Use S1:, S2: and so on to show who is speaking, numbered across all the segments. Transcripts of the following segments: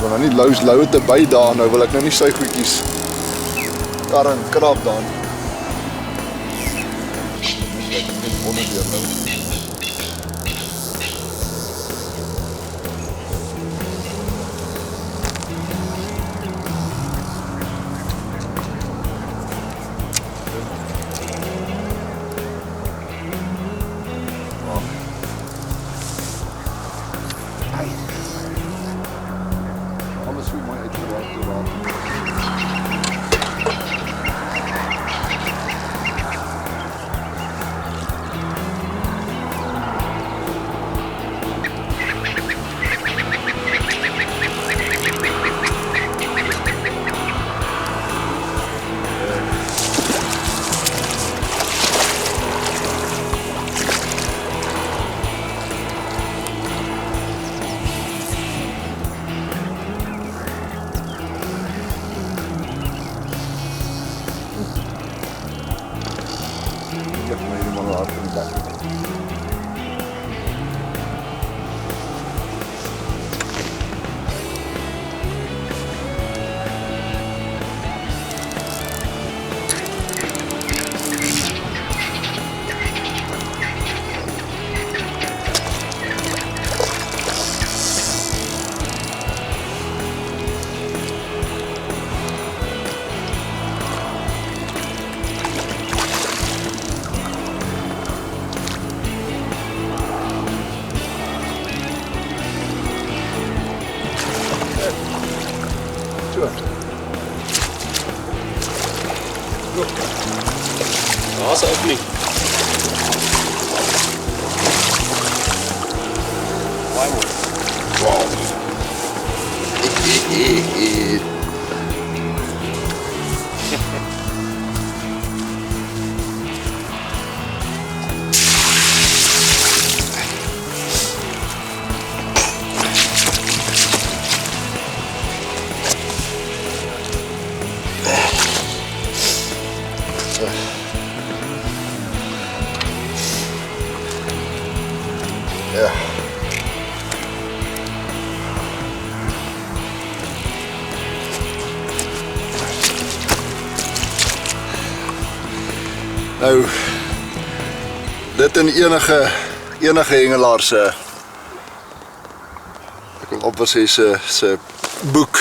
S1: wil nou nie lou te by daar, nou wil ek nou nie sy goedjies kar en krap dan. Ek net onderdeur nou. Alles so mooi uitgewerk te water. Ik heb me helemaal hard in de bak.
S2: Daar's 'n opening.
S1: Wow. Ja. Nou, dit in enige hengelaar se ek wil op sê se boek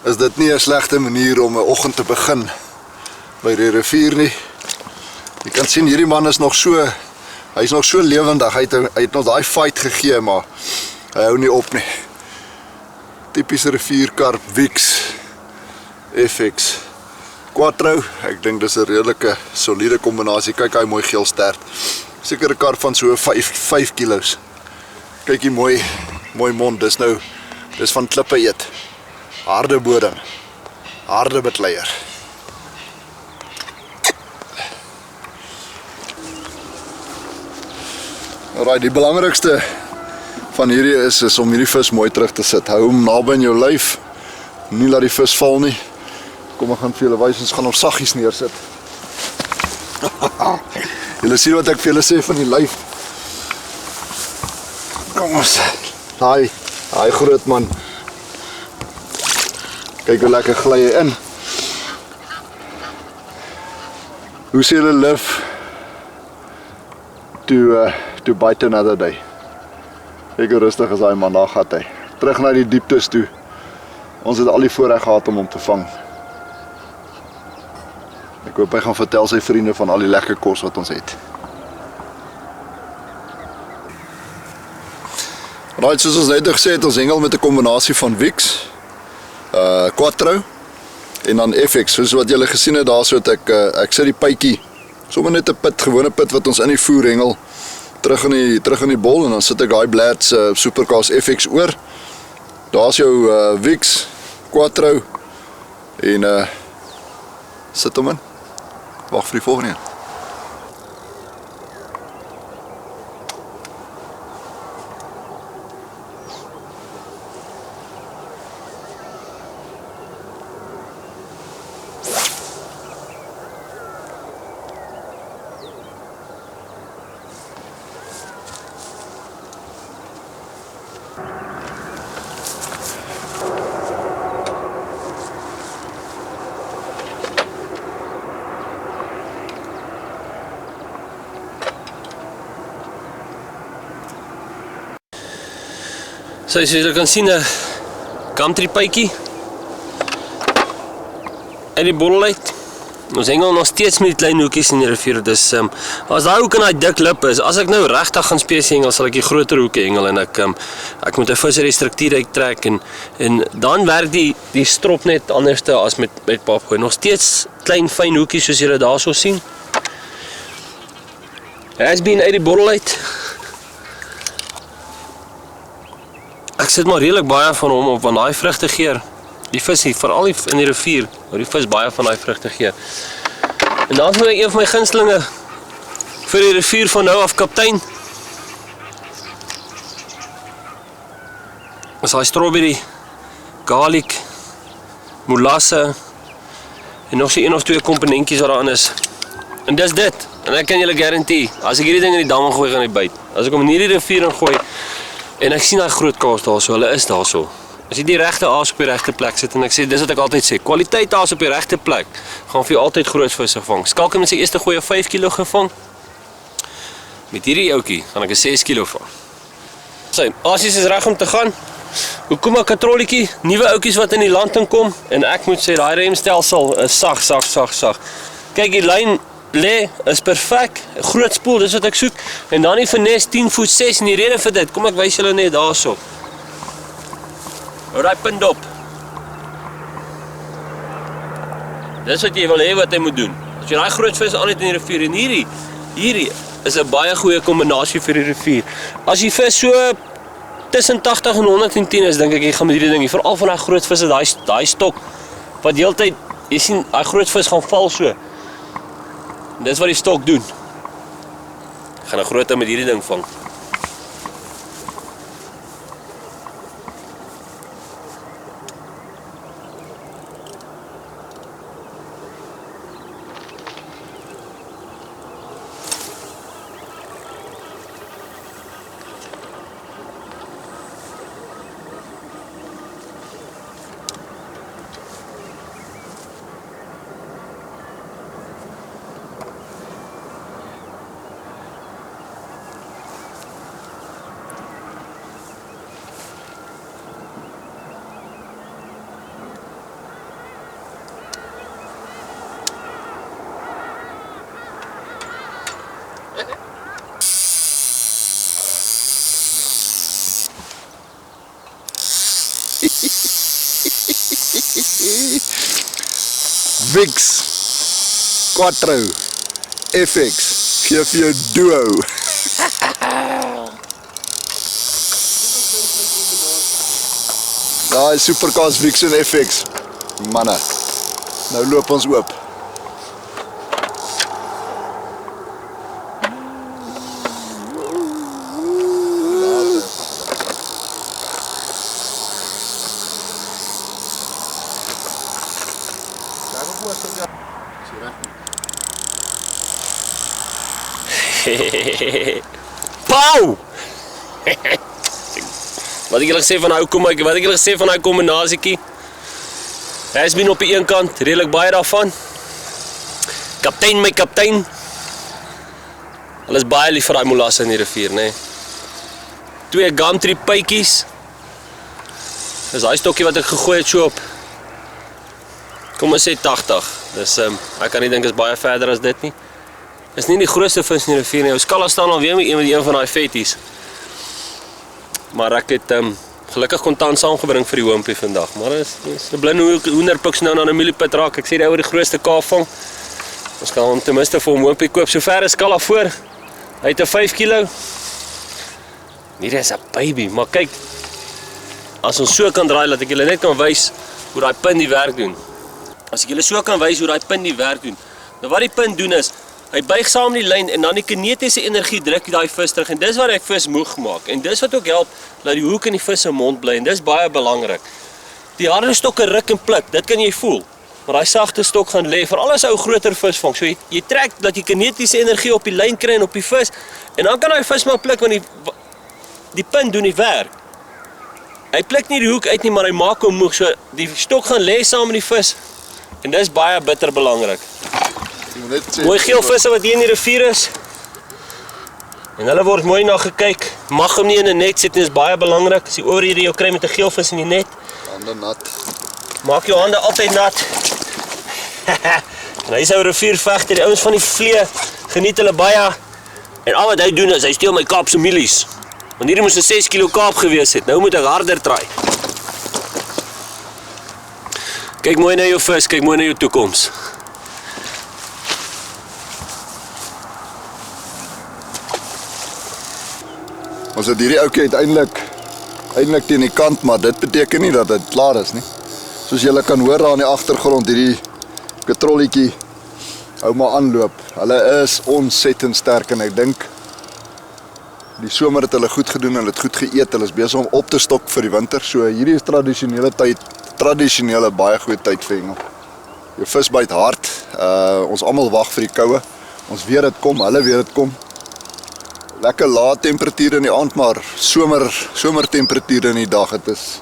S1: is dit nie 'n slegte manier om 'n oggend te begin by die rivier nie. Jy kan sien hierdie man is nog so, hy's nog so lewendig. Hy het nog daai fight gegee, maar hy hou nie op nie. Tipiese rivierkarp Wix FX Quattro. Ek dink dis 'n redelike soliede kombinasie. Kyk hy mooi geel stert. Seker 'n karp van so 5 kilos. Kyk hier mooi mond. Dis van klippe eet. Harde bodem. Harde betleier. Alraai, die belangrikste van hierdie is om hierdie vis mooi terug te sit. Hou hom naby in jou lyf. Nie laat die vis val nie. Kom, ek gaan vir julle wys, ons gaan hom saggies neersit. Julle sien wat ek vir julle sê van die lyf. Kom ons. Daai groot man. Kyk hoe lekker gly hy in. Hoe sê hulle live to bite another day. Kyk hoe rustig is hy man, daar gaat hy. Terug na die dieptes toe. Ons het al die voorreg gehad om hom te vang. Ek hoop hy gaan vertel sy vriende van al die lekker kos wat ons het. Right, soos ons net gesê het, ons hengel met 'n kombinasie van Wix, Quattro en dan FX. Soos wat julle gesien het, daar so het ek sit die pytjie, sommer net 'n pit, gewone pit wat ons in die voer hengel, terug in die bol en dan sit ek daai Blad's Supercast FX oor. Daar's jou Wix, Quattro en sit hom in. Wag vir die volgende een.
S2: Soos julle kan sien, 'n Gumtree pypjie uit die bottel uit. Ons hengel nog steeds met die klein hoekies in die rivier. Dus as daai hoek in daai dik lip is, as ek nou regtig gaan spesie hengel, sal ek die groter hoeke hengel en ek moet 'n vis uit die struktuur uittrek en dan werk die strop net anderste as met papgooi. Nog steeds klein fyn hoekies soos julle daarso sien. Has been uit die bottel uit. Ek sit maar redelik baie van hom op want daai vrugte geur. Die vis hier, veral in die rivier, waar die vis baie van daai vrugte gee. En dan het ek een van my gunstelinge vir die rivier van nou af kaptein. Dis daai strawberry, garlic, molasse en nog so 1 of 2 komponentjies wat daarin is. En dis dit. En ek kan julle garandeer, as ek hierdie ding in die dam gooi gaan hy byt. As ek hom in hierdie rivier ingooi en ek sien daai groot kaas daarso, hulle is daarso. As jy die regte aas op die regte plek sit en ek sê dis wat ek altyd sê, kwaliteit aas op die regte plek gaan vir jou altyd groot visse vang. Skalk met sy eerste goeie 5 kg gevang. Met hierdie ouetjie gaan ek 'n 6 kg vang. Sy aasies is reg om te gaan. Hoekom 'n katrolletjie, nuwe ouetjies wat in die land inkom en ek moet sê daai remstelsel is sag. Kyk die lyn lê is perfek, groot spoel, dis wat ek soek. En dan die finesse 10 voet 6 en die rede vir dit, kom ek wys julle net daarso. Hou daai punt op. Dis wat jy wil hê wat jy moet doen. As jy daai groot vis aan het in die rivier en hierdie is 'n baie goeie kombinasie vir die rivier. As die vis so tussen 80 en 110 is, dink ek jy gaan met hierdie ding, veral van daai groot visse, daai stok wat heeltyd, jy sien, daai groot vis gaan val so. Dis wat die stok doen. Ek gaan 'n groot met hierdie ding vang.
S1: Vix Quattro FX gee vir jou duo. Daai superkaas Vix en FX. Manne. Nou loop ons oop.
S2: Pauw! Wat ek julle gesê van daai kombinasiekie. Has been op die een kant, redelik baie daarvan. Kaptein my kaptein. Hulle is baie lief vir daai molasse in die rivier, né? 2 Gumtree pypjies. Dis daai stokkie wat ek gegooi het so op. Kom ons sê 80. Dis ek kan nie dink is baie verder as dit nie. Is nie die grootste vis in die rivier nie. Ou skalla staan alweer met een van daai vetties. Maar ek het gelukkig kontant saamgebring vir die hoompie vandag. Maar dis 'n blinde hoenderpiks nou na 'n mieliepit raak. Ek sê die ou het die grootste kaaf vang. Ons kan hom ten minste vir hom hoompie koop. Sover is skalla voor. Hy het 'n 5 kg. Hierdie is 'n baby, maar kyk. As ons so kan draai, laat ek julle net kan wys hoe daai punt die werk doen. As ek julle so kan wys hoe daai punt die werk doen. Nou wat die punt doen is, hy buig saam die lyn en dan die kinetiese energie druk daai vis terug en dis wat ek vis moeg maak. En dis wat ook help dat die hoek in die vis se mond bly en dis baie belangrik. Die harde stokke ruk en pluk, dit kan jy voel. Maar daai sagte stok gaan lê veral as ou groter vis vang. So jy trek dat jy kinetiese energie op die lyn kry en op die vis en dan kan daai vis maar pluk want die punt doen die werk. Hy pluk nie die hoek uit nie, maar hy maak hom moeg. So die stok gaan lê saam met die vis en dis baie bitter belangrik. Mooi geel visse wat hier in die rivier is. En hulle word mooi na gekyk. Mag hom nie in 'n net sit nie, is baie belangrik. As jy oor hierdie jou kry met 'n geelvis in die net,
S1: Hande nat.
S2: maak jou hande altyd nat. En hy is ou riviervegter, die ouens van die vlee geniet hulle baie. En al wat hy doen is, hy steel my Kaapse mielies. Want hierdie moes 'n 6 kilo Kaap gewees het. Nou moet ek harder try. Kyk mooi na jou vis, kyk mooi na jou toekoms.
S1: Ons het hierdie ouetjie uiteindelik teen die kant, maar dit beteken nie dat dit klaar is nie. Soos julle kan hoor daar in die agtergrond, hierdie katrolletjie hou maar aanloop. Hulle is ontsettend sterk en ek dink die somer het hulle goed gedoen, hulle het goed geëet, hulle is besig om op te stok vir die winter. So hierdie is tradisionele baie goeie tyd vir hengel. Jou vis byt hard. Ons almal wag vir die koue. Ons weet dit kom, hulle weet dit kom. Lekker lae temperature in die aand, maar somertemperature in die dag. Dit is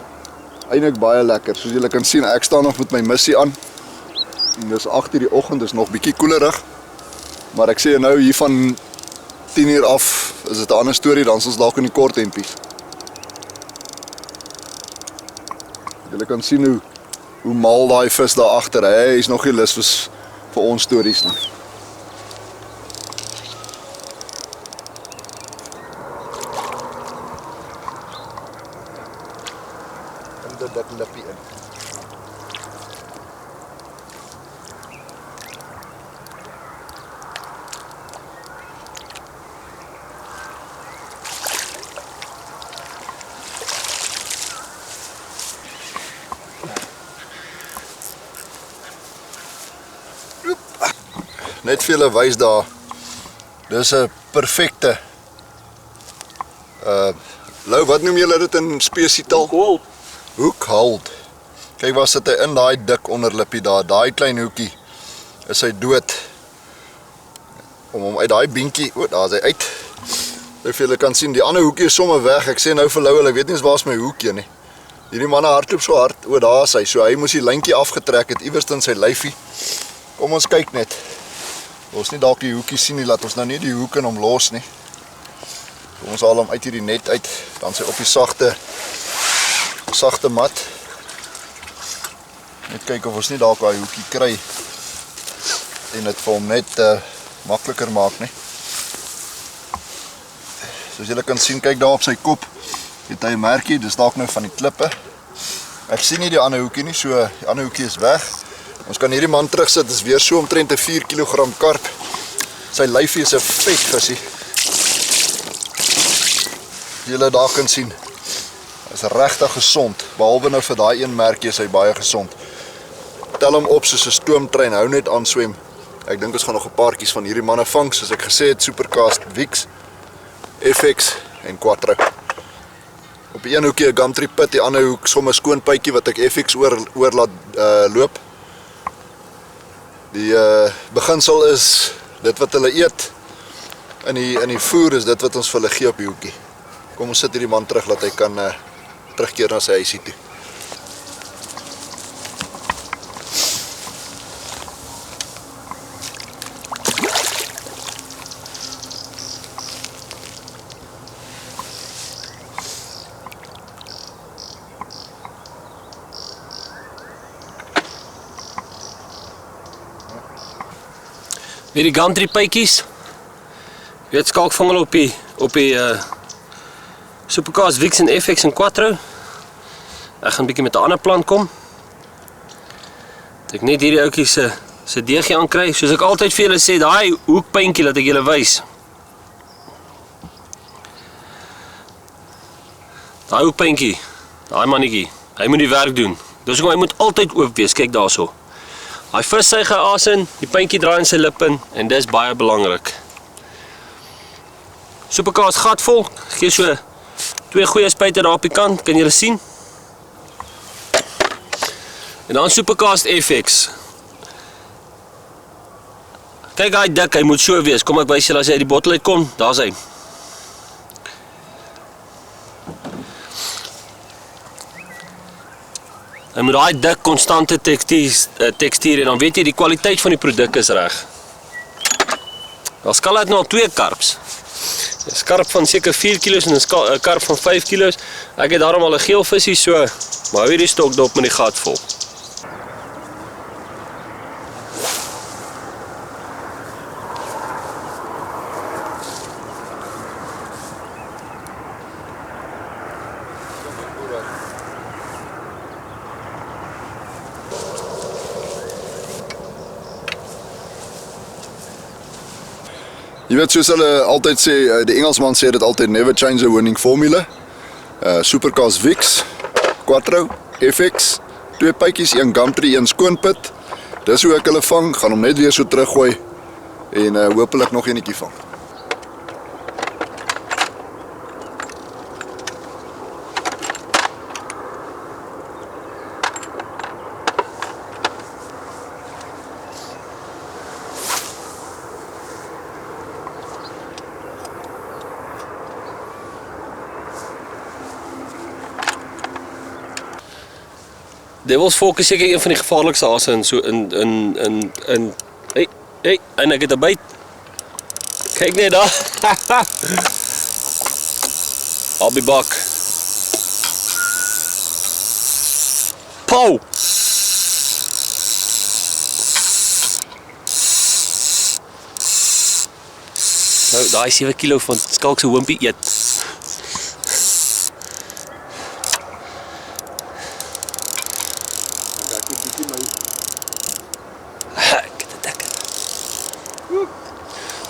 S1: eintlik baie lekker. Soos julle kan sien, ek staan nog met my missie aan. En dis 8:00 die oggend, dis nog bietjie koelerig. Maar ek sê nou hier van 10:00 af is dit 'n ander storie, dan is ons dalk in die kort hempies. Julle kan sien hoe mal daai vis daar agter. Hy is nog nie lus vir ons stories nie. Dit lippie in. Net vir julle wys daar. Dis 'n perfekte Lou, wat noem julle dit in spesietaal? Hoekhold. Kyk, waar sit hy in daai dik onderlippie daar, daai klein hoekie is hy dood. Om hom uit daai beentjie, daar is hy uit. Nou vir julle kan sien, die ander hoekie is sommer weg. Ek sê nou vir Lou, ek weet nie eens waar is my hoekie nie. Hierdie manne hardloop so hard, daar is hy. So hy moes die lyntjie afgetrek het iewers in sy lyfie. Kom ons kyk net. Ons nie dalk die hoekie sien nie, laat ons nou nie die hoek in hom los nie. Kom ons haal hom uit hierdie net uit, dan sy op die sagte mat. Net kyk of ons nie dalk daai hoekie kry en dit vir hom net makliker maak nie. Soos julle kan sien, kyk daar op sy kop het hy 'n merkie, dis dalk nou van die klippe. Ek sien nie die ander hoekie nie, so die ander hoekie is weg. Ons kan hierdie man terugsit, dis weer so omtrent 'n 4 kg karp. Sy lyfie is 'n vet visie. Julle daar kan sien. Hy is regtig gesond, behalwe nou vir daai een merkie is hy baie gesond. Tel hom op soos 'n stoomtrein, hou net aan swem. Ek dink ons gaan nog 'n paartjies van hierdie manne vang, soos ek gesê het, Supercast, Wix, FX en Quattro. Op die een hoekie 'n Gumtree pit, die ander hoek sommer skoon pytjie wat ek FX oor laat loop. Die beginsel is dit wat hulle eet in die voer is dit wat ons vir hulle gee op die hoekie. Kom ons sit hierdie man terug dat hy kan terugkeer na sy huisie toe.
S2: Weer die Gumtree pytjies. Weet skalk vang hulle op die Supercast, Wix en FX en Quattro. Ek gaan 'n bietjie met 'n ander plan kom. Dat ek net hierdie ouetjie se deegie aankry. Soos ek altyd vir julle sê, daai hoekpyntjie laat ek julle wys. Daai hoekpyntjie, daai mannetjie, hy moet die werk doen. Dus hy moet altyd oop wees, kyk daarso. Hy vis sy geas in, die pyntjie draai in sy lip in en dis baie belangrik. Supercast gat vol, gee so 2 goeie spuite daar op die kant, kan julle sien. En dan Supercast FX. Kyk hy dik, hy moet so wees. Kom ek wys julle as hy uit die bottel uitkom, daar's hy. Hy moet daai dik konstante tekstuur en dan weet jy die kwaliteit van die produk is reg. Daar skal dit nou 2 karps. 'n skarp van seker 4 kilos en 'n karp van 5 kilos. Ek het daarom al 'n geel visie so, maar hou hierdie stokdop met die gat vol.
S1: Jy weet soos hulle altyd sê, die Engelsman sê dit altyd, never change a winning formula. Supercars Vix, Quattro, FX, 2 pytjies, 1 Gumtree, 1 skoonpit. Dis hoe ek hulle vang, gaan hom net weer so teruggooi en hopelik nog enetjie vang.
S2: Devil's Fork is seker een van die gevaarlikste asse in so hey, en ek het 'n byt. Kyk net daar. I'll be back. Pow. Nou, daai 7 kilo van skalk se hompie eet.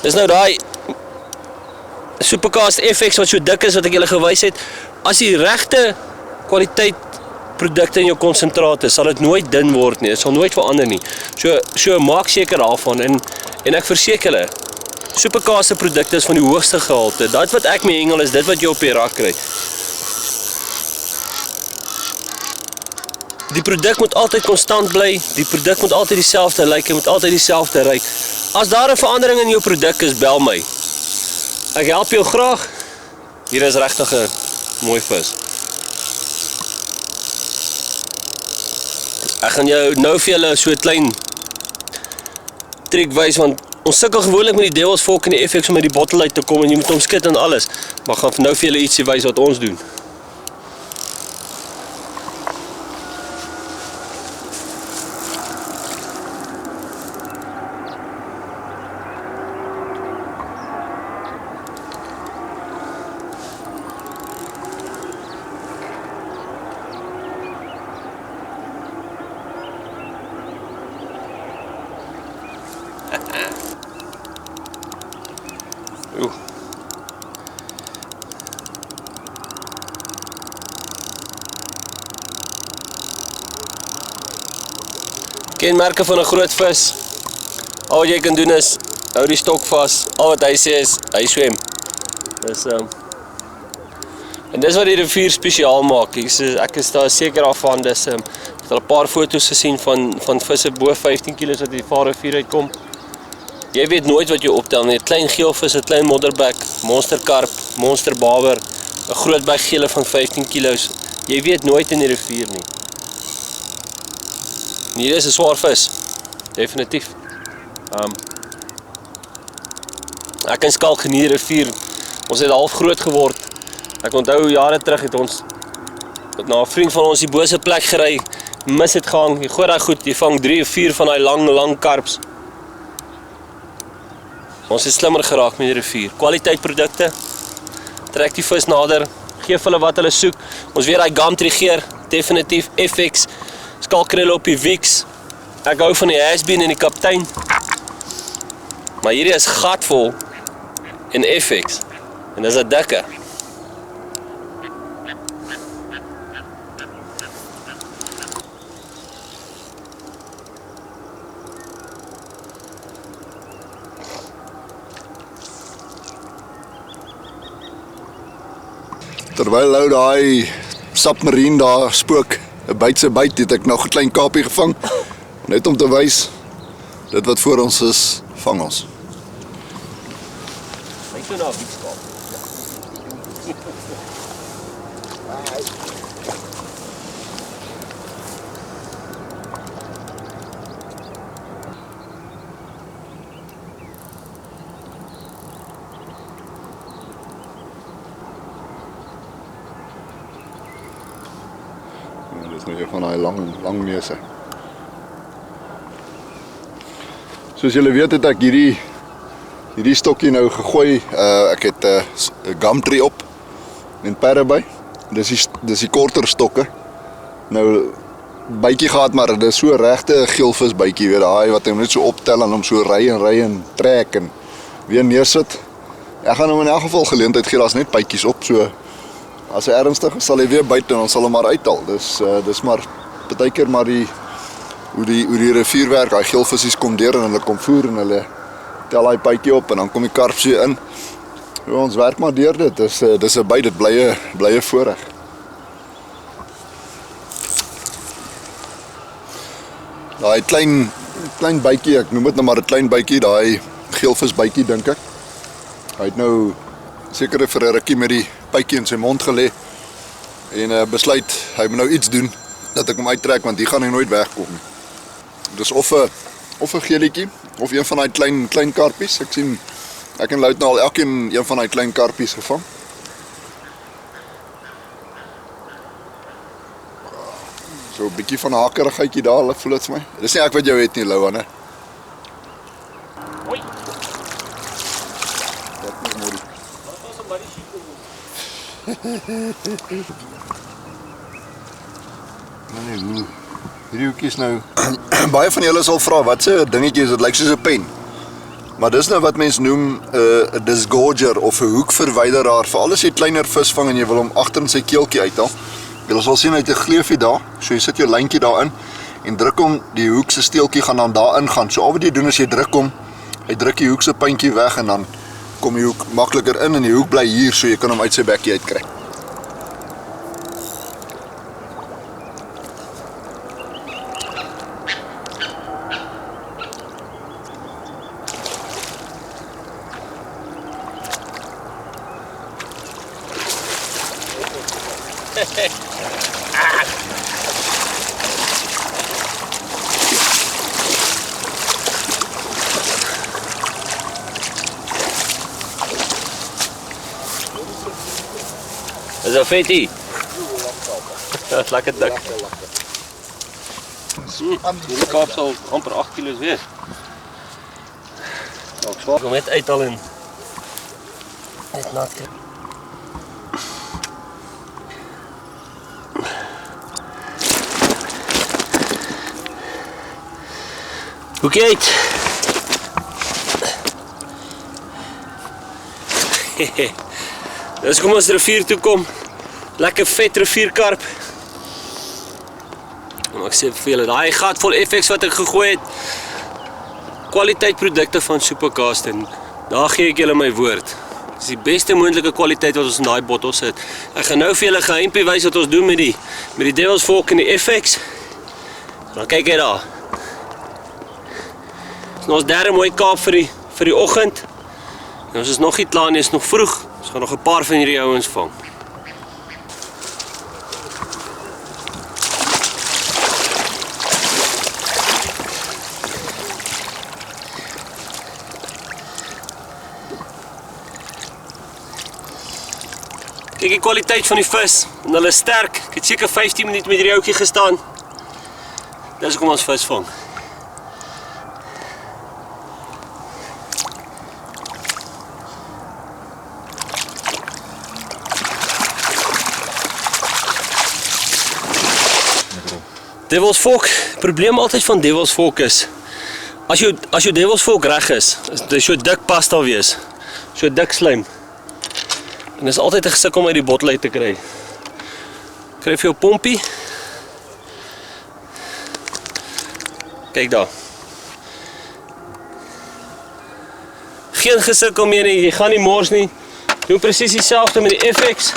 S2: Dis nou daai Supercars FX wat so dik is wat ek julle gewys het. As die regte kwaliteit produkte in jou konsentraat is, sal dit nooit dun word nie. Dit sal nooit verander nie. So maak seker daarvan en ek verseker julle, Supercars se produkte is van die hoogste gehalte. Dat wat ek mee hengel is dit wat jy op die rak kry. Die produk moet altyd konstant bly, die produk moet altyd dieselfde lyk, hy moet altyd dieselfde ry. As daar 'n verandering in jou produk is, bel my. Ek help jou graag. Hier is regtig 'n mooi vis. Ek gaan jou nou vir julle so 'n klein trick wys, want ons sukkel gewoonlik met die Devil's Fork en die FX om uit die bottel uit te kom en jy moet hom skit en alles. Maar ek gaan nou vir julle ietsie wys wat ons doen. Kenmerke van 'n groot vis. Al wat jy kan doen is hou die stok vas. Al wat hy sê is hy swem. Dis en dis wat die rivier spesiaal maak. Ek is daar seker daarvan. Dis ek het al 'n paar foto's gesien van visse bo 15 kg wat uit die Vaalrivier uitkom. Jy weet nooit wat jy optel nie. 'n Klein geelvis, 'n klein modderback, monsterkarp, monsterbawer, 'n groot bek gele van 15 kg. Jy weet nooit in die rivier nie. Hier is 'n swaar vis. Definitief. Ek en Skalk geniet die rivier. Ons het half groot geword. Ek onthou jare terug het ons na 'n vriend van ons die bose plek gery, mis het gehang. Jy gooi daai goed, jy vang 3 of 4 van daai lang karps. Ons het slimmer geraak met die rivier. Kwaliteit produkte. Trek die vis nader, gee hulle wat hulle soek. Ons weer daai Gumtree geer, definitief FX. Skalkrille op die Vix. Ek hou van die Has-Been en die Kaptein. Maar hierdie is gatvol en FX. En dis 'n dikke.
S1: Terwyl nou daai submarine daar spook, 'n byt se byt, het ek nog 'n klein kapie gevang. Net om te wys, dit wat voor ons is, vang ons.
S2: Kyk nou na 'n Vix-kaap.
S1: Dis nou een van daai lang neuse. Soos julle weet het ek hierdie stokkie nou gegooi. Ek het 'n gumtree op en perde by. Dis die korter stokke. Nou bytjie gehad, maar dit is so regte geelvis bytjie, weet daai wat hy net so optel en hom so ry en trek en weer neersit. Ek gaan hom in elk geval geleentheid gee, daar's net bytjies op, so as hy ernstig is, sal hy weer byt en ons sal hom maar uithaal. Dis maar partykeer maar hoe die rivierwerk, daai geelvisies kom deur en hulle kom voer en hulle tel daai bytjie op en dan kom die karp so in. Ja, ons werk maar deur dit. Dis 'n byt, dit bly 'n voorreg. Daai klein bytjie, ek noem dit nou maar 'n klein bytjie, daai geelvis bytjie dink ek. Hy het nou seker vir 'n rukkie met die bytjie in sy mond gelê en besluit hy moet nou iets doen dat ek hom uittrek, want hier gaan hy nooit wegkom nie. Dis of 'n geelietjie of een van daai klein karpies. Ek sien ek en Lout nou al elkeen een van daai klein karpies gevang. So 'n bietjie van 'n hakkerigheidjie daar, voel dit vir my. Dis nie ek wat jou het nie, Lou, hè.
S2: Hoi.
S1: Wat moet môre?
S2: Wat was 'n baie chique.
S1: Nee, hierdie hoekies nou. Baie van julle sal vra, wat se dingetjie is dit? Lyk soos 'n pen. Maar dis nou wat mense noem 'n disgorger of 'n hoekverwyderaar. Veral as jy kleiner vis vang en jy wil hom agter in sy keeltjie uithaal. Jy sal sien hy het 'n gleufie daar, so jy sit jou lyntjie daarin en druk hom, die hoek se steeltjie gaan dan daarin gaan. So al wat jy doen is jy druk hom, hy druk die hoek se puntjie weg en dan kom die hoek makliker in en die hoek bly hier, so jy kan hom uit sy bekkie uitkry.
S2: Is 'n vetie. Dat is lekker dik. Die kaap sal amper 8 kg wees. Dalk swaar. Kom net uithaal en net nat kry. Hoekie uit. Dus kom ons rivier toe kom. Lekker vet rivierkarp. Maar ek sê vir julle, daai gat vol FX wat ek gegooi het. Kwaliteit produkte van Supercast en daar gee ek julle my woord. Dis die beste moontlike kwaliteit wat ons in daai bottels het. Ek gaan nou vir julle geheimpie wys wat ons doen met die Devil's Fork en die FX. Dan kyk jy daar. Dis nou ons derde mooi kaap vir die oggend. En ons is nog nie klaar nie, is nog vroeg. Ons gaan nog 'n paar van hierdie ouens vang. Kyk die kwaliteit van die vis. En hulle is sterk. Ek het seker 15 minute met hierdie ouetjie gestaan. Dis kom ons vis vang. Devil's Fork, probleem altyd van Devil's Fork is, as jou Devil's Fork reg is, dis so dik pasta wees, so dik slijm. En dis altyd 'n gesukkel om uit die bottel uit te kry. Kry vir jou pompie. Kyk daar. Geen gesukkel meer nie, jy gaan nie mors nie. Doen presies dieselfde met die FX.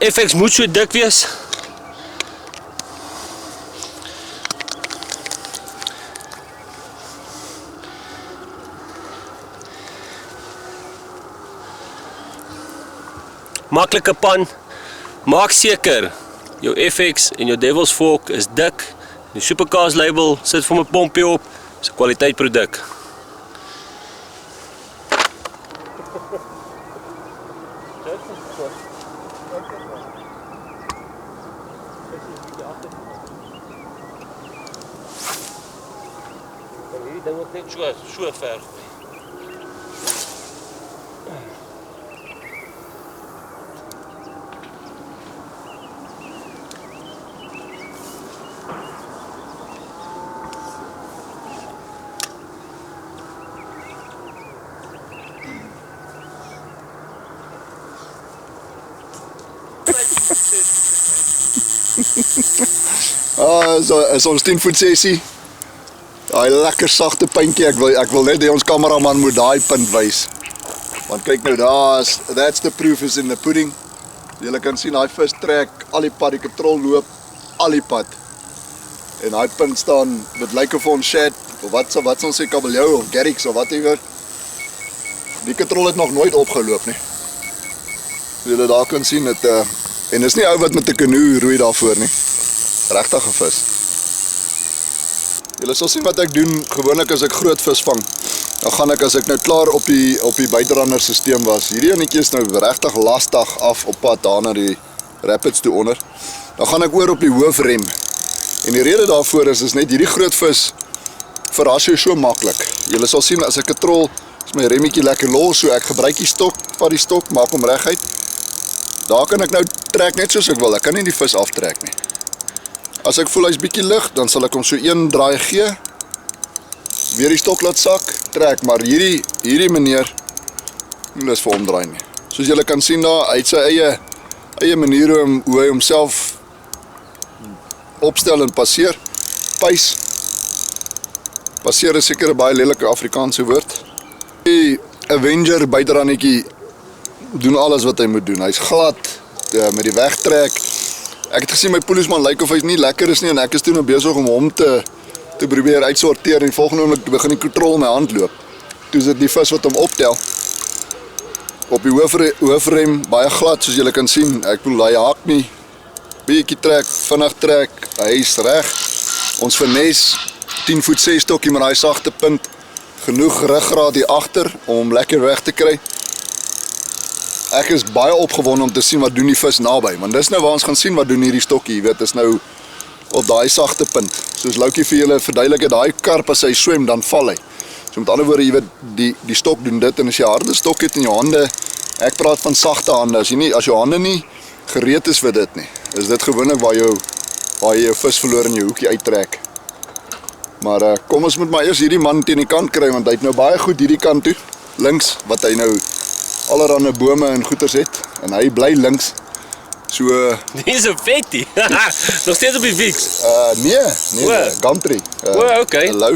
S2: FX moet so dik wees. Maklike pan. Maak seker jou FX en jou Devil's Fork is dik. Die Supercast label sit vir my pompie op. Dis 'n kwaliteit produk. Hierdie ding ook net so ver.
S1: Is ons 10 voet sessie. Daai lekker sagte puntjie, ek wil net hê ons kameraman moet daai punt wys. Want kyk nou, that's the proof is in the pudding. Julle kan sien daai vis trek al die pad, die katrol loop al die pad. En daai punt staan, dit lyk of ons shad, of wat sal sê kabeljou of garrix of whatever. Die katrol het nog nooit opgeloop nie. Julle daar kan sien dit en dis nie ou wat met 'n kanoe roei daarvoor nie. Regtig 'n vis. Julle sal sien wat ek doen gewoonlik as ek groot vis vang. Dan gaan ek as ek nou klaar op die buiterander stelsel was. Hierdie enetjie is nou regtig lastig af op pad daar na die rapids toe onder. Dan gaan ek oor op die hoofrem. En die rede daarvoor is net hierdie groot vis verras jou so maklik. Julle sal sien as ek katrol, is my remmetjie lekker los, so ek gebruik die stok, vat die stok, maak hom reguit. Daar kan ek nou trek net soos ek wil. Ek kan nie die vis aftrek nie. As ek voel hy's bietjie lig, dan sal ek hom so een draai gee. Weer die stok laat sak, trek, maar hierdie meneer dis vir omdraai nie. Soos julle kan sien daar, hy het sy eie manier hoe hy homself opstel en passeer. Pys. Passeer is seker 'n baie lelike Afrikaanse woord. Die Avenger buiterannetjie doen alles wat hy moet doen. Hy's glad met die wegtrek. Ek het gesien my polisman lyk of hy's nie lekker is nie en ek is toe nou besig om hom te probeer uitsorteer en die volgende oomblik begin die katrol my hand loop. Toe is dit die vis wat hom optel. Op die hoofrem baie glad soos julle kan sien. Ek bedoel hy haak nie. Bietjie trek, vinnig trek. Hy's reg. Ons finesse 10 voet 6 stokkie met daai sagte punt. Genoeg ruggraat hier agter om hom lekker weg te kry. Ek is baie opgewonde om te sien wat doen die vis naby, want dis nou waar ons gaan sien wat doen hierdie stokkie, jy weet, is nou op daai sagte punt. Soos Loukie vir julle verduidelik, daai karp as hy swem, dan val hy. So met ander woorde, jy weet, die stok doen dit en as jy 'n harde stok het in jou hande, ek praat van sagte hande, as jou hande nie gereed is vir dit nie, is dit gewoonlik waar jy jou vis verloor in jou hoekie uittrek. Maar kom ons moet maar eers hierdie man teen die kant kry, want hy het nou baie goed hierdie kant toe, links, wat hy nou allerhande bome en goeters het, en hy bly links, so...
S2: Die is so vetie, nog steeds op die Wieks?
S1: Nee, Gumtree.
S2: Okay.
S1: Lou,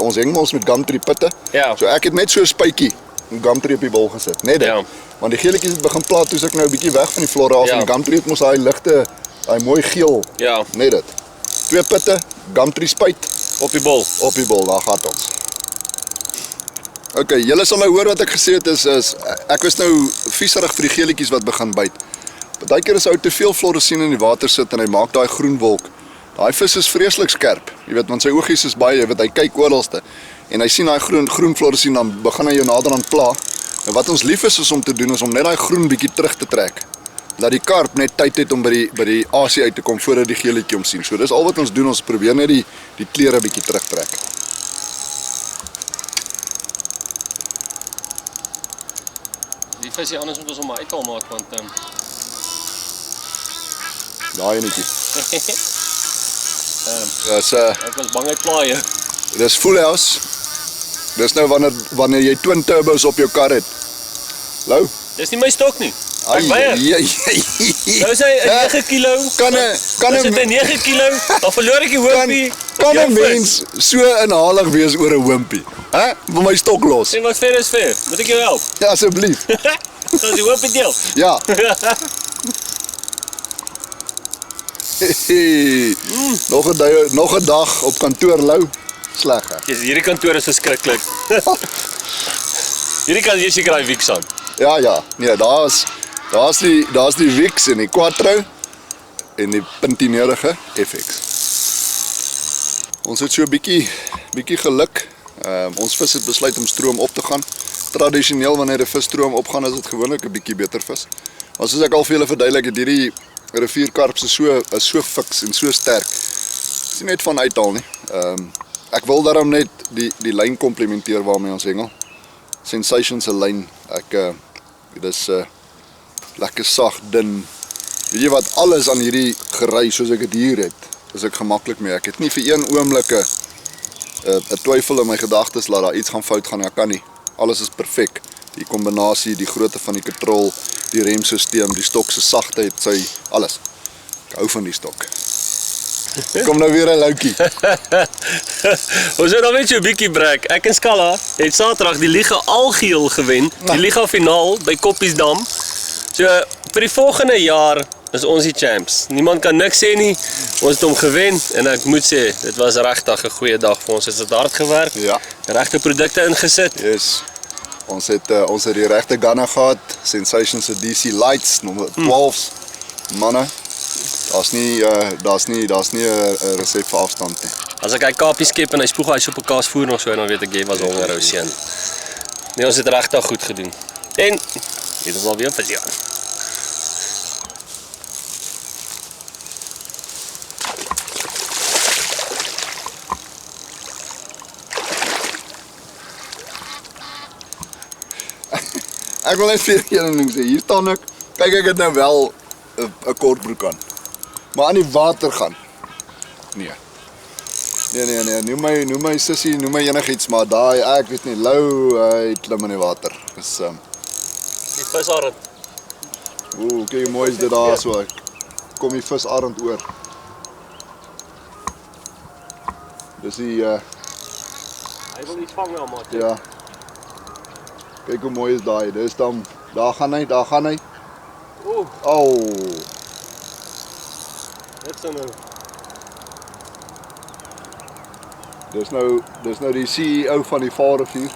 S1: ons heng ons met Gumtree pitte,
S2: Ja.
S1: So ek het net so 'n spuitjie, Gumtree op die bol gesit, net dit.
S2: Ja.
S1: Want die geeltjies het begin plaat, toe ek nou 'n bietjie weg van die flora af,
S2: Ja.
S1: en die Gumtree het mos daai ligte, daai mooi geel,
S2: Ja.
S1: net dit. 2 pitte, Gumtree spuit,
S2: Op die bol.
S1: op die bol, daar gaat ons. Okay, julle sal nou hoor wat ek gesê het is ek was nou vieserig vir die geeltjies wat begin byt. Partykeer is ou te veel fluoresien in die water sit en hy maak daai groen wolk. Daai vis is vreeslik skerp, jy weet, want sy oogies is baie, jy weet, hy kyk oralste. En hy sien daai groen fluoresien, dan begin hy jou nader aan pla. En wat ons lief is om te doen, is om net daai groen bietjie terug te trek. Dat die karp net tyd het om by die asie uit te kom voordat die geeltjie hom sien. So dis al wat ons doen, ons probeer net die kleure bietjie terugtrek.
S2: Die visie anders moet ons hom maar uithaal maak, want
S1: Daai enetjie.
S2: ek was bang hy pla jou.
S1: Dis full house. Dis nou wanneer jy twin turbos op jou kar het. Lou?
S2: Dis nie my stok nie. Ek weier. Nou is hy 9 kilo.
S1: Kan
S2: As dit 9 kilo, dan verloor ek die hoopie.
S1: Kan 'n mens so inhalig wees oor 'n hoopie? Hè? Wil my stok los?
S2: En wat ver is ver? Moet ek jou help?
S1: Ja, asseblief.
S2: Dan die hoopie deel.
S1: Ja. Nog 'n dag op kantoor, Lou. Sleg.
S2: Yes, hierdie kantoor is verskriklik. Hierdie kan jy seker daai Wieks aan.
S1: Ja. Nee, daar's die Wieks en die Quattro en die puntinerige FX. Ons het so 'n bietjie geluk. Ons vis het besluit om stroom op te gaan. Tradisioneel wanneer 'n visstroom opgaan, is dit gewoonlik 'n bietjie beter vis. Maar soos ek al vir julle verduidelik het, hierdie rivierkarps is so fiks en so sterk. Dis nie net van uithaal nie. Ek wil daarom net die lyn komplimenteer waarmee ons hengel. Sensation se lyn, dit is lekker sag, dun. Weet jy wat, alles aan hierdie gery soos ek dit hier het, is ek gemaklik mee. Ek het nie vir een oomblik 'n twyfel in my gedagtes laat daar iets gaan fout gaan, ek kan nie. Alles is perfek. Die kombinasie, die grootte van die katrol, die remsisteem, die stok se sagtheid, alles. Ek hou van die stok. Kom nou weer 'n loukie.
S2: Ons het nou net so 'n bietjie breek. Ek en Skalla het Saterdag die Liga Algeheel gewen, die Liga finaal by Koppiesdam. So vir die volgende jaar is ons die champs. Niemand kan niks sê nie. Ons het hom gewen en ek moet sê, dit was regtig 'n goeie dag vir ons. Ons het hard gewerk.
S1: Ja.
S2: Regte produkte ingesit.
S1: Yes. Ons het die regte gunne gehad, Sensation se DC Lights, nommer 12s. Manne, daar's nie 'n resep vir afstand nie.
S2: As ek hy kapie skep en hy spoeg hy op 'n kaasvoer nog so, dan weet ek jy was honger ou seun. Nee, ons het regtig goed gedoen. En dit is alweer vir jou.
S1: Ek wil net vir julle ding sê, hier staan ek, kyk ek het nou wel 'n kortbroek aan. Maar aan die water gaan. Nee. Nee, noem my sussie, noem my enigiets, maar daai ek weet nie, Lou, hy klim in die water. Dis
S2: Die visarend.
S1: kyk hoe mooi is dit daar so. Kom die visarend oor. Dis die
S2: Hy wil iets vang nou maar.
S1: ja. Kyk hoe mooi is daai. Dis dan daar gaan hy.
S2: Ooh,
S1: Oh.
S2: dit so nou.
S1: Dis nou die CEO van die Vaalrivier.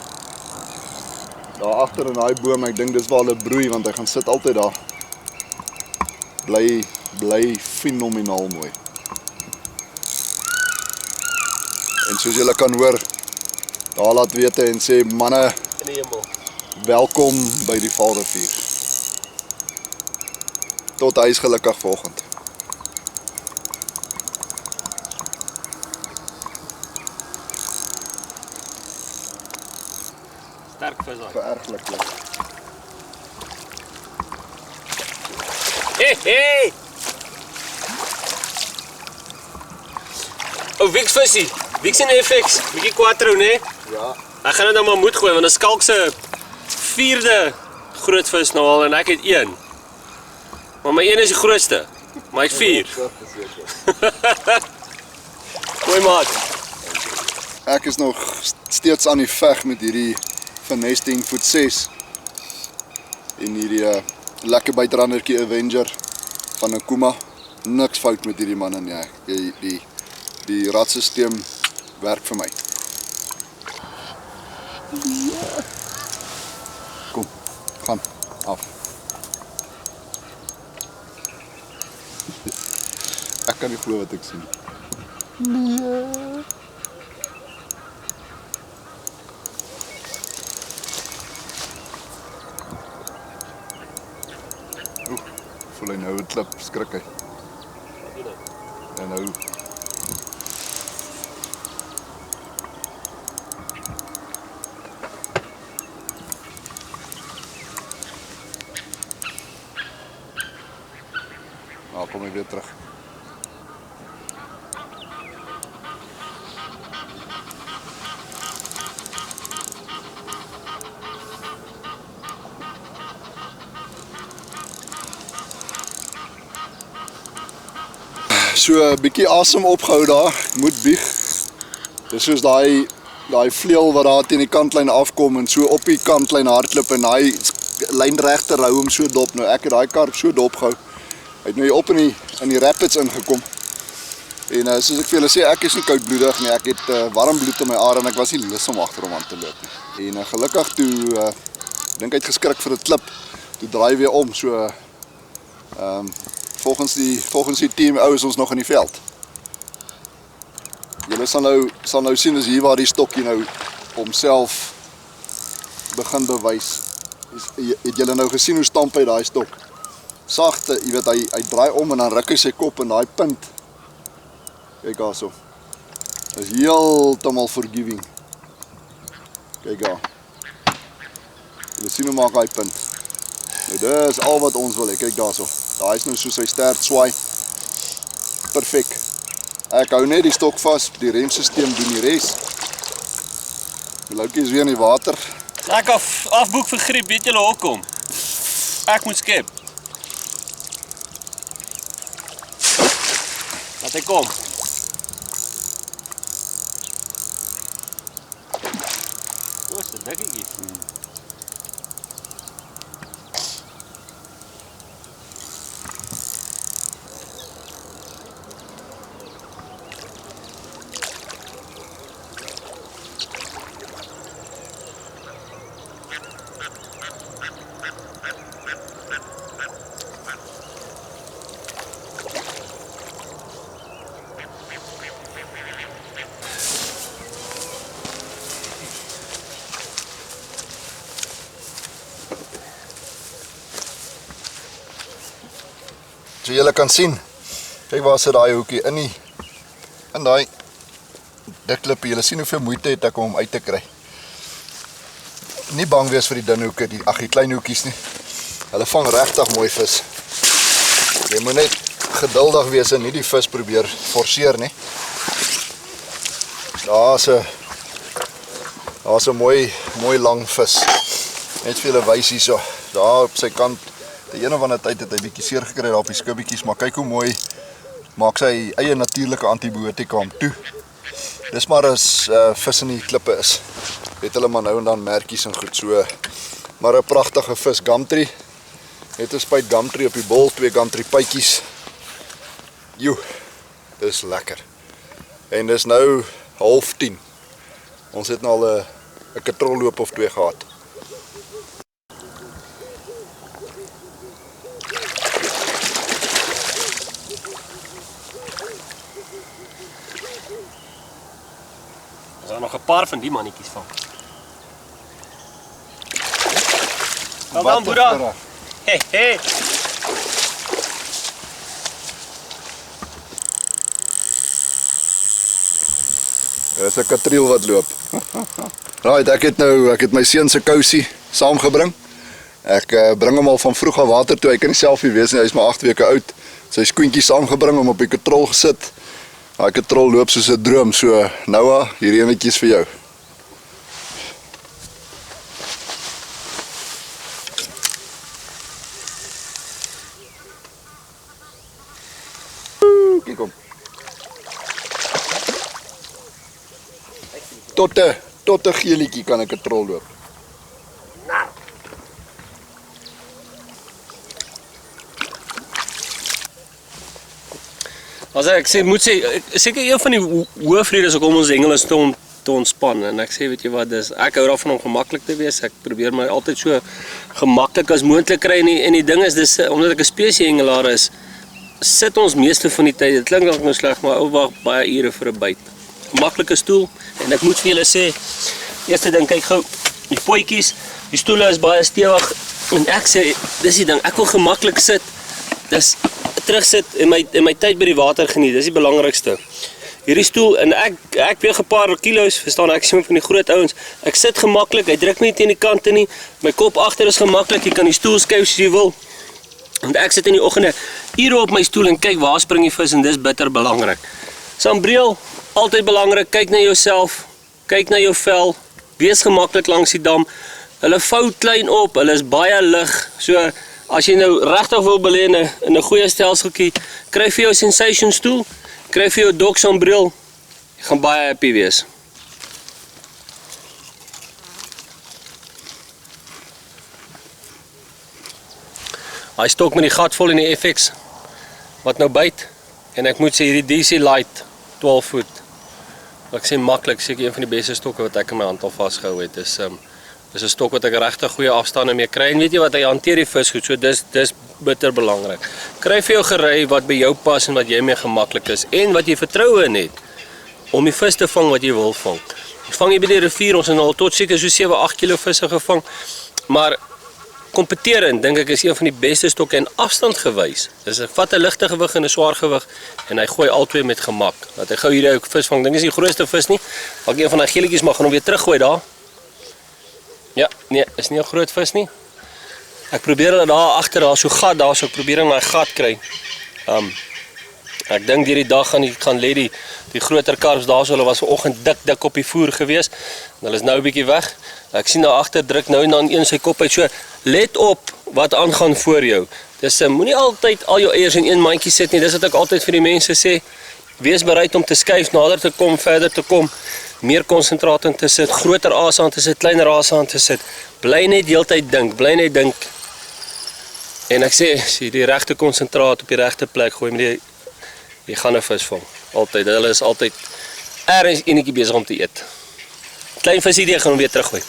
S1: Daar agter in daai boom, ek dink dis waar hulle broei want hy gaan sit altyd daar. Bly fenomenaal mooi. En soos julle kan hoor, daar laat weet en sê manne,
S2: In die hemel.
S1: welkom by die Vaalrivier. Tot hy is gelukkig vanoggend.
S2: Sterk vis daai.
S1: Vererglik.
S2: Hey. Oh, Wix visie. Wix en FX, bietjie quattro, né?
S1: Ja.
S2: Ek gaan dit nou maar moet gooi want 'n skalk se 4de groot vis nou al en ek het 1. Maar my 1 is die grootste. Maar ek 4. Gooi maat.
S1: Ek is nog steeds aan die veg met hierdie Finesse 10 voet 6 en hierdie lekker buiterandertjie Avenger van Akuma. Niks fout met hierdie manne nie. Die radstelsel werk vir my. Kom, gaan af. Ek kan nie glo wat ek sien. Voel hy nou 'n klip, skrik hy. En nou kom hy weer terug. So 'n bietjie asem opgehou daar, ek moet bieg. Dis soos daai vleuel wat daar teen die kantlyn afkom en so op die kantlyn hardloop en daai lyn regter hou hom so dop. Nou ek het daai karp so dop gehou. Hy het nou hier op in die rapids ingekom. En soos ek vir julle sê, ek is nie koudbloedig nie. Ek het warm bloed in my are en ek was nie lus om agter hom aan te loop nie. En gelukkig toe dink hy het geskrik vir 'n klip. Toe draai weer om. So volgens die team is ons nog in die veld. Julle sal nou sien as hier waar die stokkie nou homself begin bewys. Het julle nou gesien hoe stamp hy daai stok? Sagte, jy weet hy draai om en dan ruk hy sy kop in daai punt. Kyk daarso. Is heeltemal forgiving. Kyk daar. Julle sien hoe maak hy punt. Nou dis al wat ons wil hê. Kyk daarso. Daai is nou so sy stert swaai. Perfek. Ek hou net die stok vas, die remsisteem doen die res. Die loukie is weer in die water.
S2: Ek afboek vir griep, weet julle hoekom? Ek moet skep. Laat hy kom. Dis 'n dikkie.
S1: So julle kan sien, kyk waar sit daai hoekie in daai dikklippe. Julle sien hoeveel moeite het ek om hom uit te kry. Nie bang wees vir die dun hoeke, die klein hoekies nie. Hulle vang regtig mooi vis. Jy moet net geduldig wees en nie die vis probeer forceer nie. Daar's 'n mooi lang vis. Net vir julle wys hierso. Daar op sy kant. Die een of ander tyd het hy bietjie seer gekry daar op die skubbietjies, maar kyk hoe mooi maak sy eie natuurlike antibiotika om toe. Dis maar as vis in die klippe is. Het hulle maar nou en dan merkies en goed so. Maar 'n pragtige vis, gumtree. Net 'n spuit gumtree op die bol, 2 gumtree pytjies. Joe, dis lekker. En dis nou 9:30. Ons het nou al 'n katrolloop of 2 gehad.
S2: Daar nog 'n paar van die mannetjies van. Wel dan, Boeddha. Hey.
S1: Dis 'n katriel wat loop. Right, ek het my seun se kousie saamgebring. Ek bring hom al van vroeg af water toe. Hy kan nie self nie wees nie. Hy's maar 8 weke oud. Sy skoentjies saamgebring, hom op die katrol gesit. Daai katrol loop soos 'n droom. So, Noah, hierdie enetjies vir jou. Kyk kom. Tot 'n geelietjie kan 'n katrol loop.
S2: As ek sê, moet sê, seker een van die hoofredes hoekom ons hengel is om te ontspan. En ek sê, weet jy wat, ek hou daarvan om gemaklik te wees. Ek probeer my altyd so gemaklik as moontlik kry. En die ding is, omdat ek 'n spesieshengelaar is, sit ons meeste van die tyd, dit klink dalk nou sleg, maar ou wag baie ure vir 'n byt. Gemaklike stoel, en ek moet vir julle sê, eerste ding, kyk gou, die potjies, die stoele is baie stewig, en ek sê, dis die ding, ek wil gemaklik sit, dis terugsit en my tyd by die water geniet, dis die belangrikste. Hierdie stoel, en ek weeg 'n paar kilos, verstaan, ek sien van die groot ouens, ek sit gemaklik, hy druk my nie teen die kante nie, my kop agter is gemaklik, jy kan die stoel skuif soos jy wil, want ek sit in die oggende ure op my stoel en kyk waar spring die vis en dis bitter belangrik. Sambreel, altyd belangrik, kyk na jouself, kyk na jou vel, wees gemaklik langs die dam, hulle vou klein op, hulle is baie lig, so as jy nou regtig wil belê in 'n goeie stelseltjie, kry vir jou Sensation stoel, kry vir jou Dock sambreel, jy gaan baie happy wees. Hy stok met die gat vol in die FX, wat nou byt, en ek moet sê hierdie DC Light, 12 voet, ek sê maklik, seker een van die beste stokke wat ek in my hand al vasgehou het, dis 'n stok wat ek regtig goeie afstande mee kry, en weet jy wat, hy hanteer die vis goed, so dis bitter belangrik. Kry vir jou gery wat by jou pas en wat jy mee gemaklik is, en wat jy vertroue in het, om die vis te vang wat jy wil vang. Vang jy by die rivier, ons het al tot seker so 7-8 kilo visse gevang, maar kompeterend dink ek is een van die beste stokke en afstand gewys. Dis 'n vat 'n ligte gewig en 'n swaar gewig en hy gooi albei met gemak. Dat hy gou hierdie vis vang. Dink is die grootste vis nie. Pak een van daai geeltjies maar gaan hom weer teruggooi daar. Ja, nee, is nie 'n groot vis nie. Ek probeer hulle daar agter daar so gat daar so ek probeer in my gat kry. Ek dink hierdie dag gaan lê die groter karps daar so hulle was vanoggend dik op die voer gewees. En hulle is nou 'n bietjie weg. Ek sien daar agter druk nou en dan een sy kop uit so. Let op wat aangaan voor jou. Dis moenie altyd al jou eiers in een mandjie sit nie. Dis wat ek altyd vir die mense sê. Wees bereid om te skuif, nader te kom, verder te kom. Meer konsentraat in te sit, groter aas aan te sit, kleiner aas aan te sit. Bly net heeltyd dink, bly net dink. En ek sê, as jy die regte konsentraat op die regte plek gooi, jy gaan 'n vis vang. Altyd, hulle is altyd ergens enetjie besig om te eet. Klein visie die gaan hom weer teruggooi.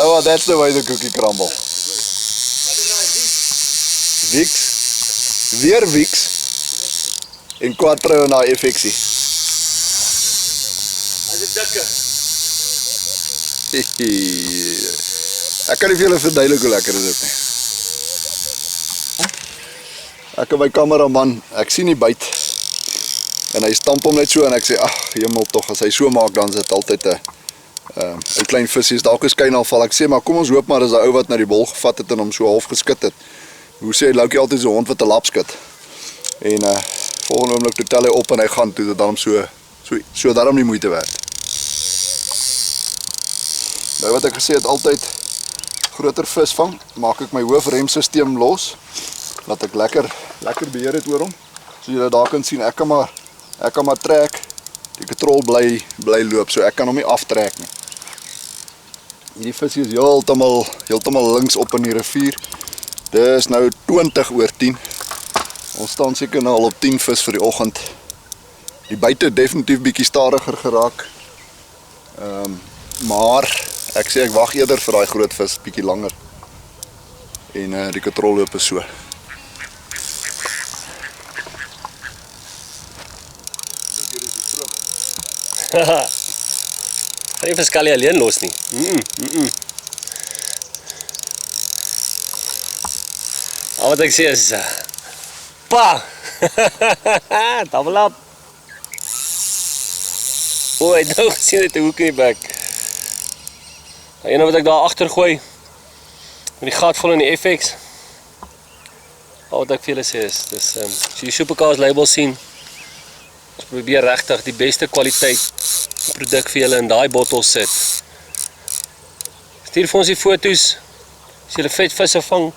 S1: Oh, that's the way the cookie crumble. Wix. Weer Wix. En Quattro na FXie.
S2: Hy's 'n dikke.
S1: Ek kan nie vir julle verduidelik hoe lekker is dit nie. Ek en my kameraman, ek sien die byt. En hy stamp hom net so en ek sê, ag, hemel tog, as hy so maak dan is dit altyd 'n klein visie. Dalk 'n skynafval. Ek sê maar kom ons hoop maar dis 'n ou wat na die bol gevat het en hom so half geskit het. Hoe sê Loukie altyd so 'n hond wat 'n lap skit. En volgende oomblik toe tel hy op en hy gaan toe, dit dan so daarom nie moeite werd. Nou wat ek gesê het, altyd groter vis vang, maak ek my hoofremstelsel los, laat ek lekker beheer het oor hom. So julle daar kan sien, ek kan maar trek, die katrol bly loop, so ek kan hom nie aftrek nie. Hierdie visie is heeltemal links op in die rivier. Dis nou 20:10. Ons staan seker nou al op 10 vis vir die oggend. Die buite het definitief bietjie stadiger geraak. Maar ek sê ek wag eerder vir daai groot vis bietjie langer. En die katrol loop is so.
S2: Haha. Gaan nie vir Scully alleen los nie. Al wat ek sê is pa. Double up. O, ek het nou gesien het 'n hoek in die bek. Een wat ek daar agter gooi met die gat vol in die FX. Al wat ek vir julle sê is, dis as jy die Supercars label sien, ons probeer regtig die beste kwaliteit produk vir julle in daai bottels sit. Stuur vir ons die foto's as julle vet visse vang.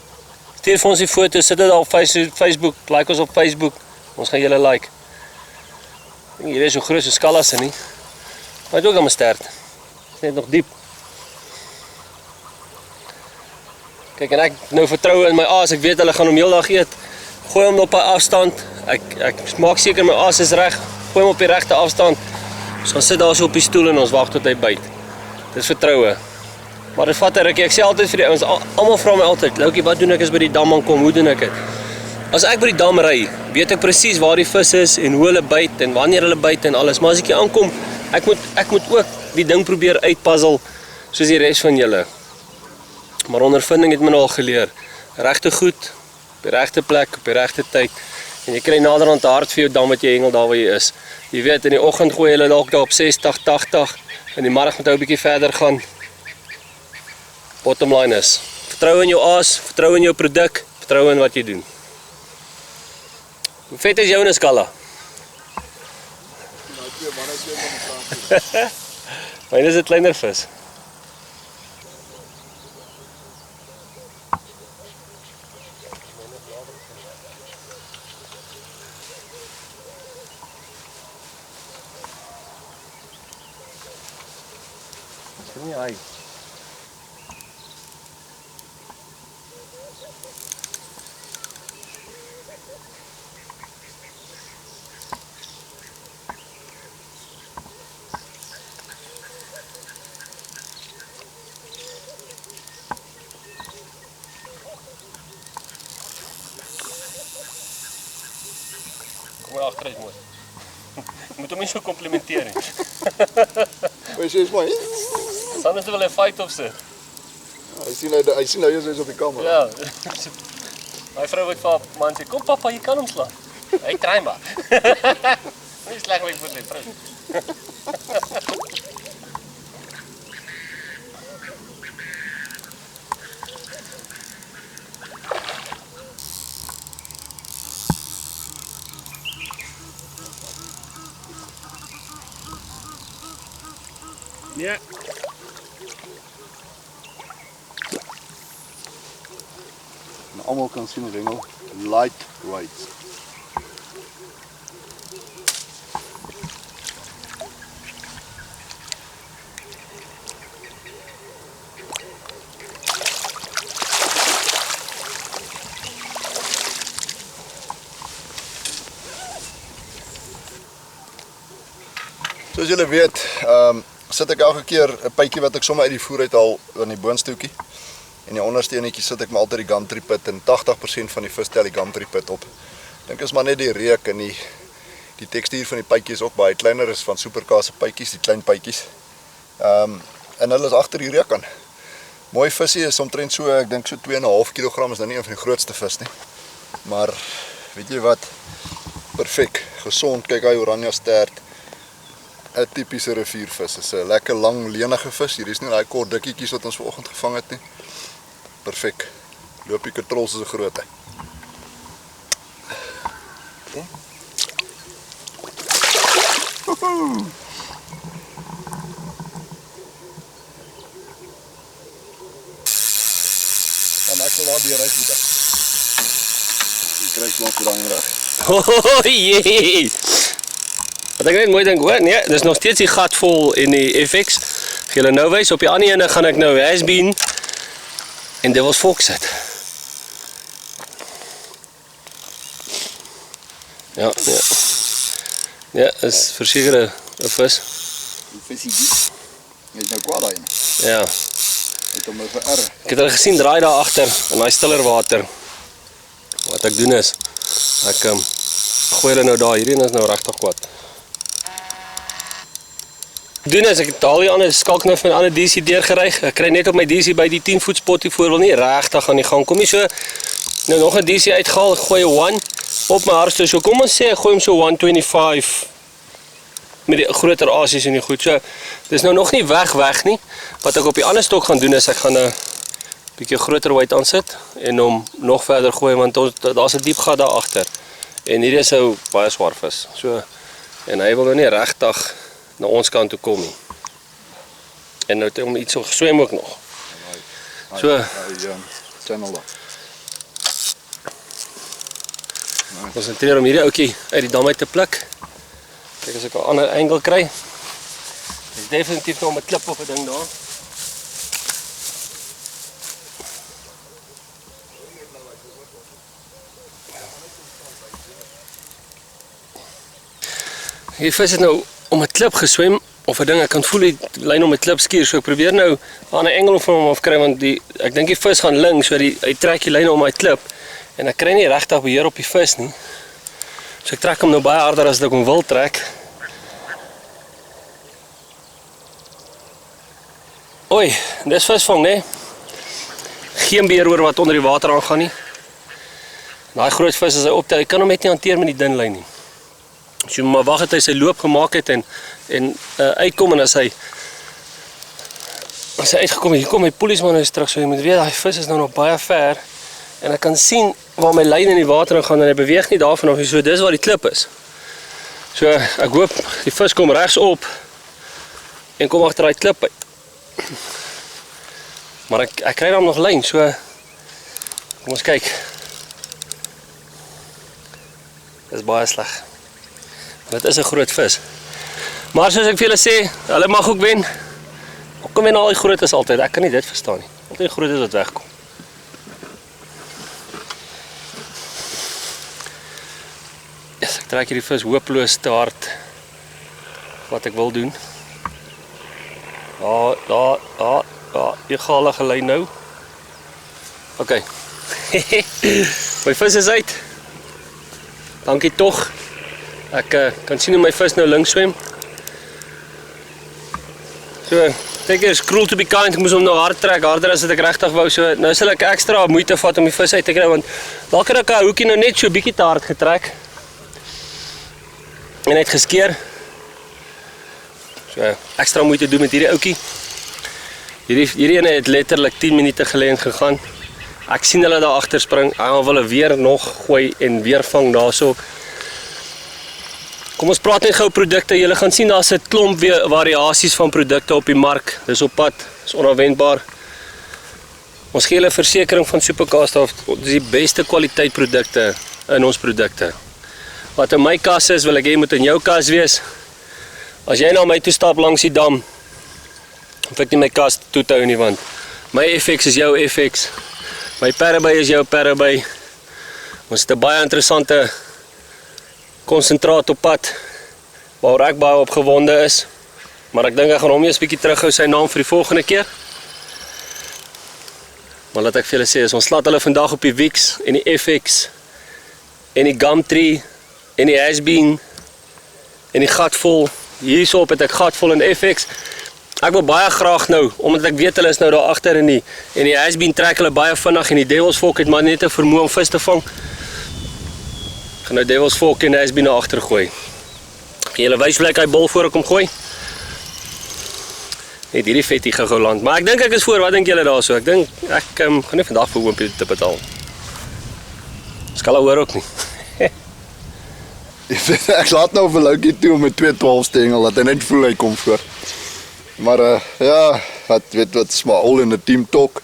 S2: Stuur vir ons die foto's, sit dit op Facebook, like ons op Facebook. Ons gaan julle like. Ek dink hierdie is so groot so skallasse nie. Maar dit ook aan my stert. Is net nog diep. Kyk, en ek nou vertrou in my aas. Ek weet hulle gaan hom heeldag eet. Gooi hom op 'n afstand. Ek maak seker my aas is reg. Gooi hom op die regte afstand. Ons gaan sit daar so op die stoel en ons wag tot hy byt. Dis vertroue. Maar dit vat 'n rukkie. Ek sê altyd vir die ouens, almal vra my altyd, "Loukie, wat doen ek as by die dam aankom? Hoe doen ek dit?" As ek by die dam ry, weet ek presies waar die vis is en hoe hulle byt en wanneer hulle byt en alles. Maar as ek hier aankom, ek moet ook die ding probeer uitpuzzle soos die res van julle. Maar ondervinding het my nou al geleer. Regte goed, op die regte plek, op die regte tyd. En jy kry naderhand 'n hart vir jou dam wat jy hengel daar waar jy is. Jy weet, in die oggend gooi hulle dalk daar op 60, 80 en die middag moet ou 'n bietjie verder gaan. Bottom line is, vertrou in jou aas, vertrou in jou produk, vertrou in wat jy doen. Hoe vet is jou in 'n skalla? Myne is 'n kleiner vis. Kom hier, hy. agter is mooi. Jy moet hom nie so komplimenteer nie.
S1: Hy sê mooi.
S2: Anders wil hy fight of sit.
S1: Hy sien nou jy's op die kamera.
S2: Ja. My vrou het vir man sê, kom papa, jy kan hom slaan. Hy try maar. Nie sleg weg vir my vrou. Ja.
S1: En almal kan sien die hengel lightweight. Soos julle weet, sit ek elke keer 'n pytjie wat ek sommer uit die voer uit haal aan die boonstoeltjie. En die onderste enetjie sit ek maar altyd die gumtree pit en 80% van die vis tel die gumtree pit op. Dink is maar net die reuk en die tekstuur van die pytjie is ook baie kleiner as van superkaas se pytjies, die klein pytjies. En hulle is agter die reuk aan. Mooi visie is omtrent so, ek dink so 2,5 kg is nou nie een van die grootste vis nie. Maar weet jy wat? Perfek, gesond. Kyk hy oranje stert. 'n tipiese riviervis. Is 'n lekker lang lenige vis. Hier is nie daai kort dikkietjies wat ons vanoggend gevang het nie. Perfek. Loop die katrols is 'n groot. En ek sal daar die reg moet. Ek kry lank vir reg.
S2: Oh jee. Wat ek net mooi dink, hoor, nee, dis nog steeds die gat vol in die FX. Ek julle nou wys, op die ander ene gaan ek nou Has-Been en Devil's Fork sit. Ja, ja. Ja, is verseker 'n vis.
S1: Die visie diep. Jy is nou kwaad daai.
S2: Ja.
S1: Het hom nou vererg.
S2: Ek het hulle gesien draai daar agter in daai stiller water. Wat ek doen is, ek gooi hulle nou daar, hierdie is nou regtig kwaad. Doen is, ek haal die ander skalk nou van 'n ander DC deurgeryg. Ek kry net op my DC by die 10 voet spot hiervoor wil nie regtig aan die gang kom nie. So nou nog 'n DC uitgehaal, ek gooi 'n 1 op my hardste. So kom ons sê ek gooi hom so 125 met die groter asies en die goed. So dis nou nog nie weg nie. Wat ek op die ander stok gaan doen is ek gaan 'n bietjie groter weight aansit en hom nog verder gooi want daar's 'n diep gat daar agter. En hierdie is 'n baie swaar vis. So en hy wil nou nie regtig na ons kant toe kom nie. En nou het hom iets so geswem ook nog. So
S1: channel daar.
S2: Konsentreer om hierdie ouetjie uit die dam uit te pluk. Kyk as ek 'n ander angle kry. Dis definitief nog 'n klip op 'n ding daar. Die vis het nou om 'n klip geswem of 'n ding, ek kan voel die lyn om 'n klip skuur, so ek probeer nou aan 'n engel van hom afkry want ek dink die vis gaan ling, so hy trek die lyn om my klip en ek kry nie regtig beheer op die vis nie. So ek trek hom nou baie harder as ek hom wil trek. Oei, dis visvang, né? Geen beheer oor wat onder die water aangaan nie. Daai groot vis as hy optel, hy kan hom net nie hanteer met die dun lyn nie. So maar wag het hy sy loop gemaak het en uitkom en as hy uitgekom het, hier kom my polisman nou terug, so jy moet weet, daai vis is nou nog baie ver en ek kan sien waar my lyn in die water gaan en hy beweeg nie daarvan af nie, so dis waar die klip is. So ek hoop die vis kom regs op en kom agter daai klip uit. Maar ek kry dan nog lyn, so kom ons kyk. Dis baie sleg. Dit is 'n groot vis. Maar soos ek vir julle sê, hulle mag ook wen. Hoekom wen al die grootes altyd? Ek kan nie dit verstaan nie. Altyd die grootes wat wegkom. Yes, ek trek hierdie vis hopeloos te hard wat ek wil doen. Jy gaan hulle gelei nou. OK. My vis is uit. Dankie tog. Ek kan sien hoe my vis nou links swem. So, dink is cruel to be kind, ek moes hom nou hard trek, harder as wat ek regtig wou, so nou sal ek ekstra moeite vat om die vis uit te kry, want dalk het ek 'n hoekie nou net so bietjie te hard getrek. En hy het geskeer. So, ekstra moeite doen met hierdie oukie. Hierdie ene het letterlik 10 minute gelede gegaan. Ek sien hulle daar agter spring. Hy wil hulle weer nog gooi en weer vang daarso. Kom ons praat net gou produkte. Julle gaan sien daar's 'n klomp variasies van produkte op die mark. Dis op pad. Dis onafwendbaar. Ons gee hulle versekering van Supercast. Dis die beste kwaliteit produkte in ons produkte. Wat in my kas is, wil ek hê moet in jou kas wees. As jy na my toe stap langs die dam, hoef ek nie my kas toe te hou nie, want my FX is jou FX. My Parabay is jou Parabay. Ons het 'n baie interessante konsentraat op pad, waar ek baie opgewonde is. Maar ek dink ek gaan hom eers 'n bietjie terughou sy naam vir die volgende keer. Maar laat ek vir julle sê, as ons laat hulle vandag op die Wix en die FX en die Gumtree en die Has-Been en die Gatvol. Hierso het ek Gatvol en FX. Ek wil baie graag nou, omdat ek weet hulle is nou daar agter en die Has-Been trek hulle baie vinnig en die Devil's Fork het maar net 'n vermoë om vis te vang. Ek gaan nou Devil's Fork en Has-Been na agter gooi. Gaan julle wys hoe ek hy bol voor ek hom gooi? Net hierdie vet hier gou land. Maar ek dink ek is voor, wat dink julle daarso? Ek dink ek gaan nie vandag vir oompie te betaal. Skal hoor ook nie.
S1: Ek laat nou vir Loukie toe om met 212 stengel, dat hy net voel hy kom voor. Maar ja, wat is maar all in the team talk.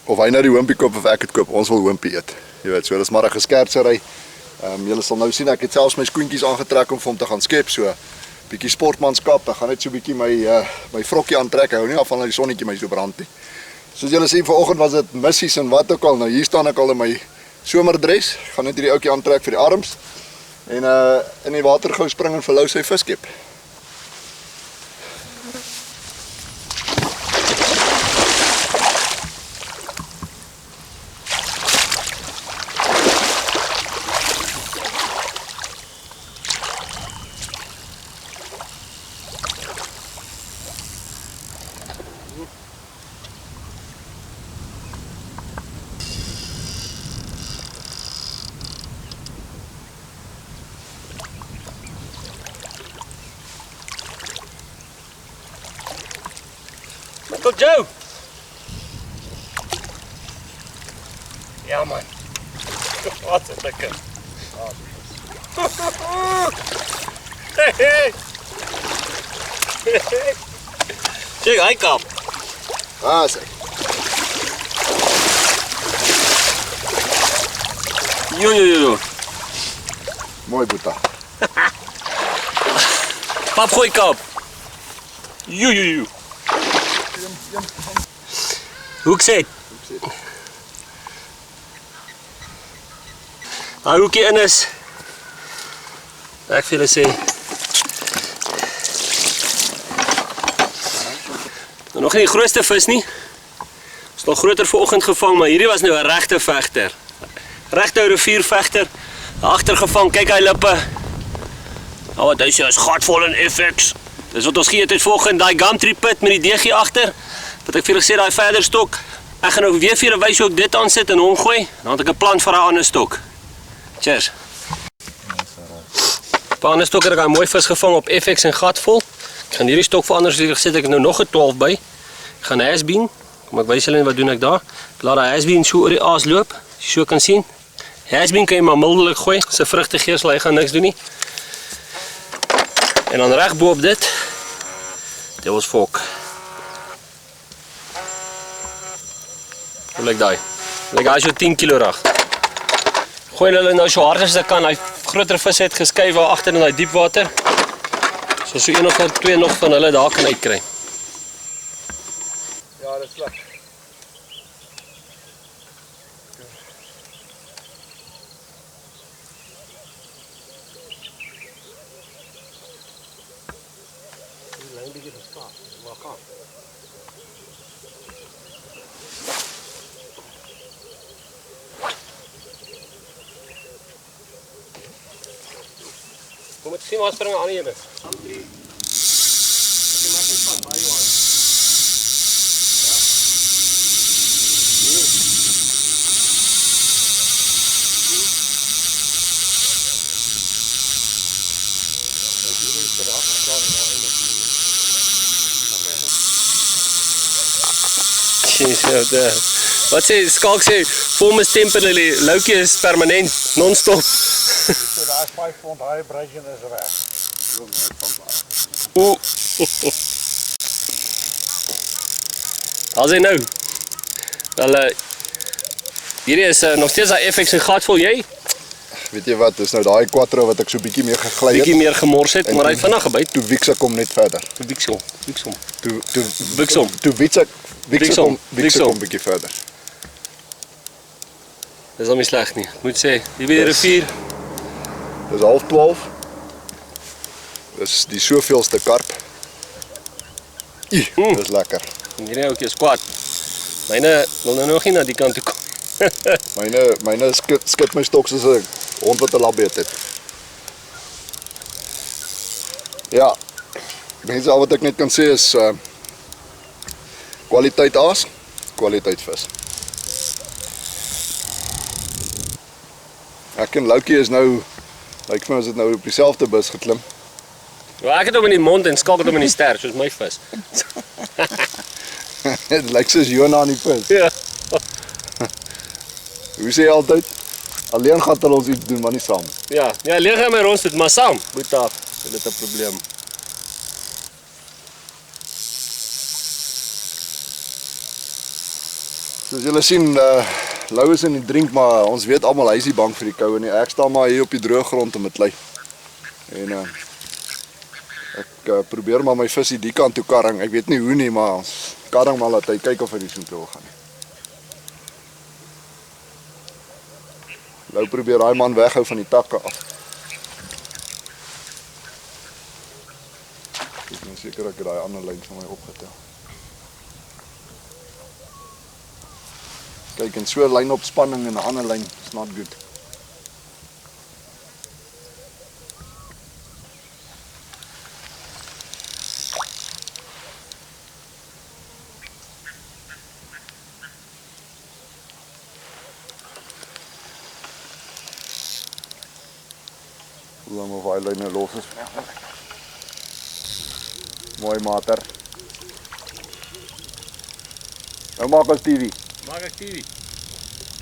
S1: Of hy nou die hoompie koop of ek het koop, ons wil hoompie eet. Jy weet, so dis maar 'n geskertsery. Julle sal nou sien ek het selfs my skoentjies aangetrek om vir hom te gaan skep, so bietjie sportmanskap. Ek gaan net so bietjie my vrokkie aantrek. Hou nie af van die sonnetjie my so brand nie. Soos julle sien vanoggend was dit missies en wat ook al. Nou hier staan ek al in my somerdres. Ek gaan net hierdie ouetjie aantrek vir die arms en in die water gou spring en vir Lou sy vis skep.
S2: Tot Joe! Ja man. Wat is lekker. Check, hy kap.
S1: Sê.
S2: Jo.
S1: Mooi boeta.
S2: Pap gooi kap. Jo. Hoek set. Hy hoekie in is. Ek vir julle sê. Nog nie die grootste vis nie. Is nog groter vanoggend gevang, maar hierdie was nou 'n regte vegter. Regte riviervegter. Agter gevang, kyk hy lippe. Nou wat hy sê is Gatvol en FX. Dis wat ons geëet het vanoggend, daai Gumtree pit met die DG agter. Wat ek vir julle gesê, daai verder stok. Ek gaan nou weer vir julle wys hoe ek dit aansit en hom gooi. Dan het ek 'n plan vir 'n ander stok. Cheers. Op 'n ander stok het ek 'n mooi vis gevang op FX en Gatvol. Ek gaan hierdie stok verander, soos ek gesê het, ek nou nog 'n 12 by. Ek gaan Has-Been. Kom ek wys julle wat doen ek daar. Ek laat daai Has-Been so oor die aas loop, as jy so kan sien. Has-Been kan jy maar mildelik gooi. Sy vrugte gee, so hy gaan niks doen nie. En dan reg bo op dit, Devil's Fork. Hoe lyk daai? Lyk hy so 10 kilo rag. Gooi hulle nou so hard as ek kan. Hy groter vis het geskuif waar agter in daai diep water. So een of twee nog van hulle daar kan uitkry.
S1: Ja, dis lekker.
S2: Sien maar spring aan die ene. Okay, maak net van, waar jy aan. Wat sê, Skalk sê, Formus temporarily, Loukie is permanent, non-stop.
S3: So daai 5 pond high abrasion is reg.
S2: Oeh. Als hy nou. Wel, hierdie is nog steeds daai FX en gat vol jy.
S1: Weet jy wat, dis nou daai quattro wat ek so bietjie meer gegly het.
S2: Bietjie meer gemors het, maar hy het vinnig gebyt.
S1: Toe Wiekse kom net verder.
S2: Wieksom.
S1: Toe Wiekse kom bietjie verder.
S2: Dis al nie sleg nie. Ek moet sê, hier by die rivier.
S1: Dis 11:30. Dis die soveelste karp. Dis lekker.
S2: Hierdie ouetjie is kwaad. Myne wil nou nog nie na die kant toe kom.
S1: Myne skit my stok soos 'n hond wat 'n labbeet het. Ja. Mense, al wat ek net kan sê is kwaliteit aas, kwaliteit vis. Ek en Loukie is nou, lyk vir my as dit nou op dieselfde bus geklim.
S2: Ja, ek het hom in die mond en Skalk het hom in die stert, soos my vis.
S1: Dit lyk soos Jona aan die vis.
S2: Ja.
S1: Hoe sê jy altyd? Alleen gaan hulle ons iets doen, maar nie saam.
S2: Ja, leeg hy my rond dit, maar saam. Moet daar, dit is 'n probleem.
S1: Soos julle sien, Lou is in die drink, maar ons weet almal hy is nie bang vir die koue nie. Ek staan maar hier op die droë grond om dit lei. En ek probeer maar my vis die kant toe karring. Ek weet nie hoe nie, maar ons karring maar laat hy kyk of hy die soontoe wil gaan. Lou probeer daai man weghou van die takke af. Ek ben seker ek het daai ander lyn van my opgetel. Kyk, en so 'n lyn op spanning en 'n ander lyn is not good. Laat maar daai lyne los is. Mooi mater. Nou maak ons TV.
S2: Maak ek TV.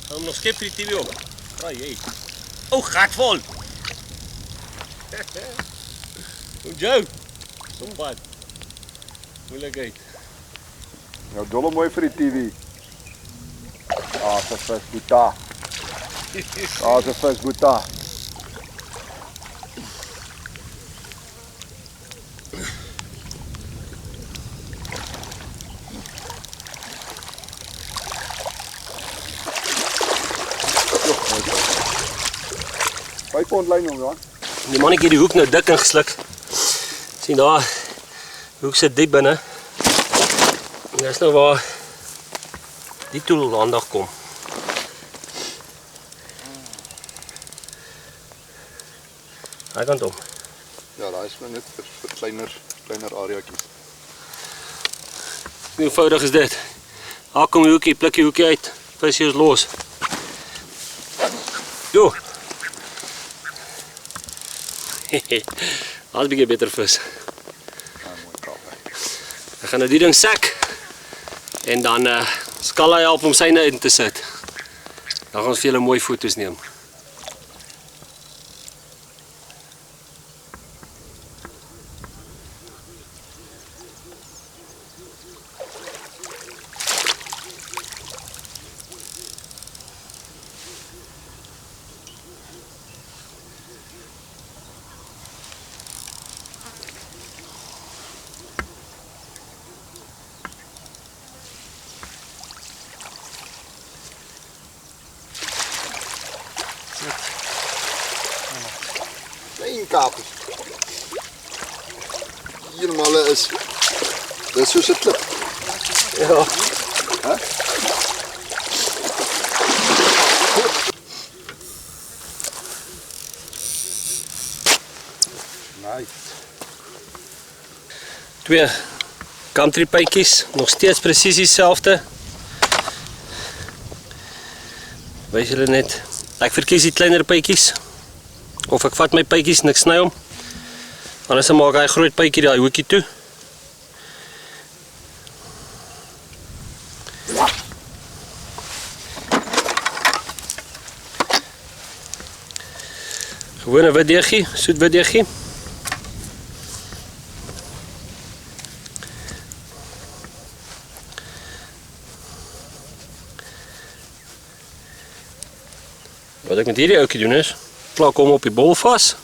S2: Gaan hom nog skep vir die TV op. Raai jy. O, gat vol. O, Joe. Sompad. Moeilikheid.
S1: Nou dolle mooi vir die TV. Dis 'n vis boeta. Dis 'n vis boeta. By pondlyn om dan.
S2: Die mannetjie die hoek nou dik ingesluk. Sien daar. Die hoek sit diep binne. En dis nou waar die tool aandag kom. Hy kan hom.
S1: Ja, daai is maar net vir kleiner areaatjies.
S2: Hoe eenvoudig is dit? Haak kom die hoekie, pluk die hoekie uit. Visie is los. Jo. Als 'n bietjie beter vis.
S1: Ja, mooi kaap.
S2: Ek gaan nou die ding sak en dan skal hy help om syne in te sit. Dan gaan ons vir julle mooi foto's neem.
S1: Klein kapers. Hiermale is dis soos 'n klip.
S2: Ja.
S1: Hè?
S2: 2 Gumtree pypies, nog steeds presies dieselfde. Wys julle net, ek verkies die kleiner pypies. Of ek vat my pypies en ek sny hom. Anders dan maak hy groot pypie daai hoekie toe. Gewone wit deegie, soet wit deegie. Wat ek met hierdie ouetjie doen is, plak hom op die bol vas.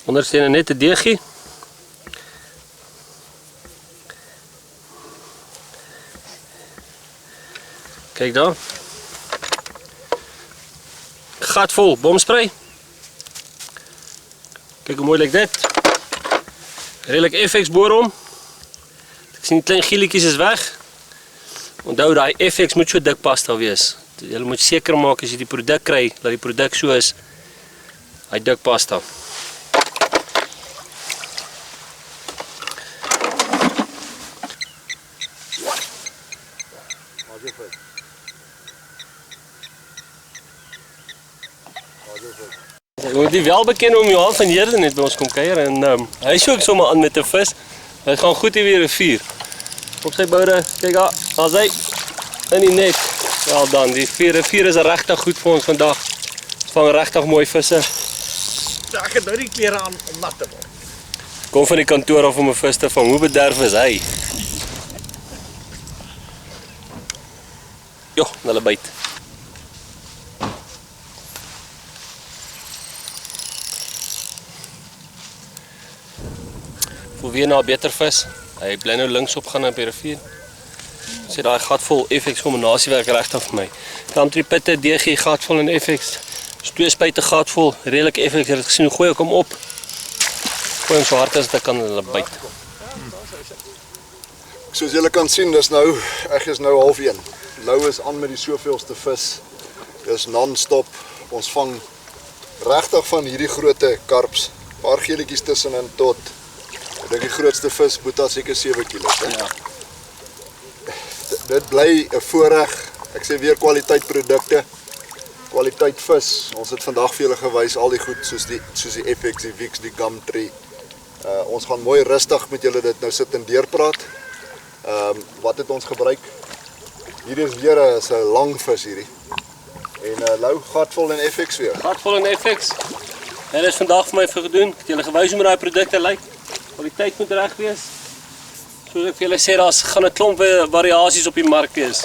S2: Ondersteun net 'n deegie. Kyk daar. Gat vol bomspray. Kyk hoe mooi lyk dit. Redelik FX boor hom. Ek sien die klein gielietjies is weg. Onthou daai FX moet so dik pasta wees. Jy moet seker maak as jy die produk kry, dat die produk so is, hy dik pasta. Ek moet die welbekende om Johan van Heerden net by ons kom kuier en hy is ook sommer aan met 'n vis. Hy gaan goed hier weer 'n rivier. Op sy boude, kyk daar, daar's hy in die net. Wel dan, die rivier is regtig goed vir ons vandag. Ons vang regtig mooi visse.
S3: Ja, ek het nou die klere aan om nat te word.
S2: Kom van die kantoor af om 'n vis te vang. Hoe bederf is hy? Jo, hulle byt. Voel weer na 'n beter vis. Hy bly nou linksop gaan op die rivier. Sê daai gat vol FX kombinasie werk regtig vir my. Gumtree pitte, DG gat vol en FX. Is 2 spuite gat vol, redelik FX. Jy het gesien hoe gooi ek hom op. Gooi hom so hard as dit kan hulle byt.
S1: Soos julle kan sien, ek is nou 1:30. Lou is aan met die soveelste vis. Dis non-stop. Ons vang regtig van hierdie grootte karps. Paar geelietjies tussenin tot ek dink die grootste vis moet al seker 7 kg.
S2: Ja.
S1: Dit bly 'n voorreg. Ek sê weer kwaliteit produkte, kwaliteit vis. Ons het vandag vir julle gewys al die goed soos die FX, die Wix, die Gumtree. Ons gaan mooi rustig met julle dit nou sit en deurpraat. Wat het ons gebruik? Hier is weer 'n lang vis hierdie. En Lou gatvol en FX weer.
S2: Gatvol en FX. Dit is vandag vir my gedoen. Ek het julle gewys hoe daai produkte lyk. Kwaliteit moet reg wees. Soos ek vir julle sê, daar's gaan 'n klomp variasies op die mark wees.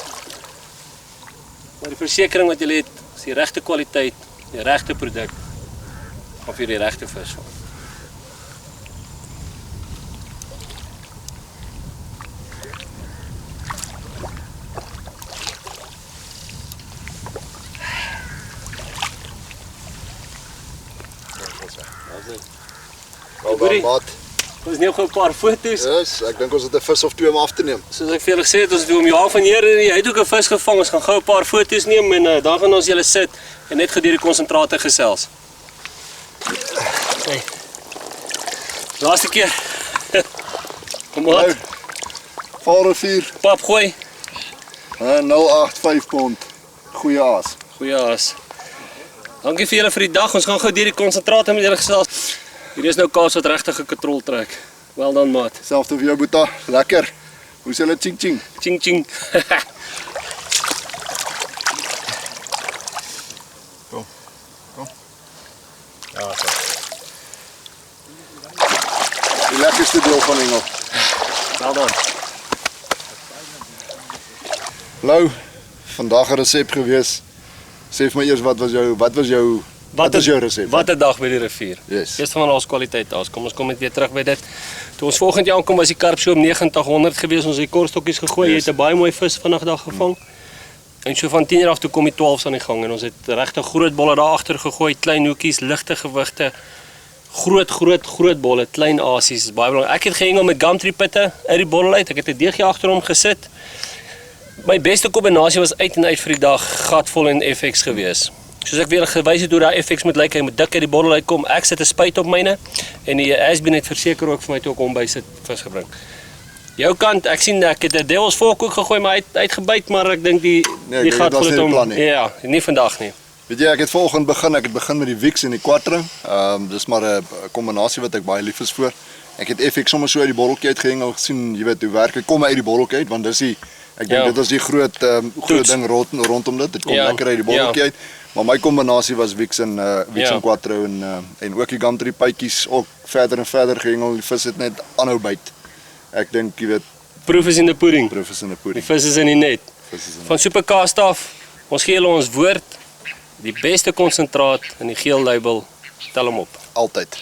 S2: Maar die versekering wat julle het, is die regte kwaliteit, die regte produk of jy die regte vis vang.
S1: Wel dan, maat.
S2: Ons neem gou 'n paar foto's.
S1: Yes, ek dink ons het 'n vis of 2 om af te neem.
S2: Soos ek vir julle gesê het, ons het hom Johan van Heerden, hy het ook 'n vis gevang. Ons gaan gou 'n paar foto's neem en dan gaan ons julle sit en net gedurende die konsentrate gesels. Okay. Laaste keer. Kom maar.
S1: Nou, Vaalrivier,
S2: Pap gooi.
S1: 085 pond. Goeie aas.
S2: Goeie aas. Dankie vir julle vir die dag. Ons gaan gou deur die konsentrate met julle gesels. Hier is nou kaas wat regtig 'n katrol trek. Wel dan, maat.
S1: Selfde vir jou boeta. Lekker. Hoe is julle ching ching?
S2: Ching ching.
S1: Kom.
S3: Ja, so.
S1: Die lekkerste deel van Engel.
S2: Wel dan.
S1: Lou, vandag 'n resep gewees. Sê vir my eers wat was jou resep?
S2: Wat 'n dag by die rivier.
S1: Yes.
S2: Eerste van ons kwaliteit daar. Kom ons kom net weer terug by dit. Toe ons volgende jaar aankom was die karp so om 90-100 gewees. Ons het korstokkies gegooi. Jy het 'n baie mooi vis vandag gevang. En so van 10 af toe kom die 12s aan die gang en ons het regtig groot bolle daar agter gegooi, klein hoekies, ligte gewigte. Groot bolle, klein aasies, is baie belangrik. Ek het gehengel met Gumtree pitte uit die bottel uit. Ek het 'n deegie agter hom gesit. My beste kombinasie was uit en uit vir die dag gatvol en FX gewees. Soos ek weer gewys het hoe daai FX moet lyk, hy moet dik uit die bottel uitkom. Ek sit 'n spuit op myne en die Ashby het verseker ook vir my toe ook hom by sit vis gebring. Jou kant, ek sien ek het 'n Devil's Fork ook gegooi, maar hy het gebyt, maar ek dink die gat
S1: dit was nie die plan nie.
S2: Ja, nie vandag nie.
S1: Weet jy, ek het vanoggend begin, ek het begin met die Wix en die Quattro. Dis maar 'n kombinasie wat ek baie lief is vir. Ek het FX sommer so uit die botteltjie uitgehengel gesien, jy weet hoe werk dit, kom uit die botteltjie uit, want dis die ek dink dit is die groot ding rondom dit. Dit kom lekker uit die botteltjie uit. Maar my kombinasie was Wix en Quattro en ook die Gumtree pypies ook verder en verder gehengel. Die vis het net aanhou byt. Ek dink jy weet,
S2: Proof is in the pudding.
S1: proof is in die
S2: Die
S1: pudding.
S2: vis is in die net.
S1: Vis is in
S2: Van Supercast af, ons gee julle ons woord, die beste konsentraat in die geel label, tel hom op.
S1: altyd.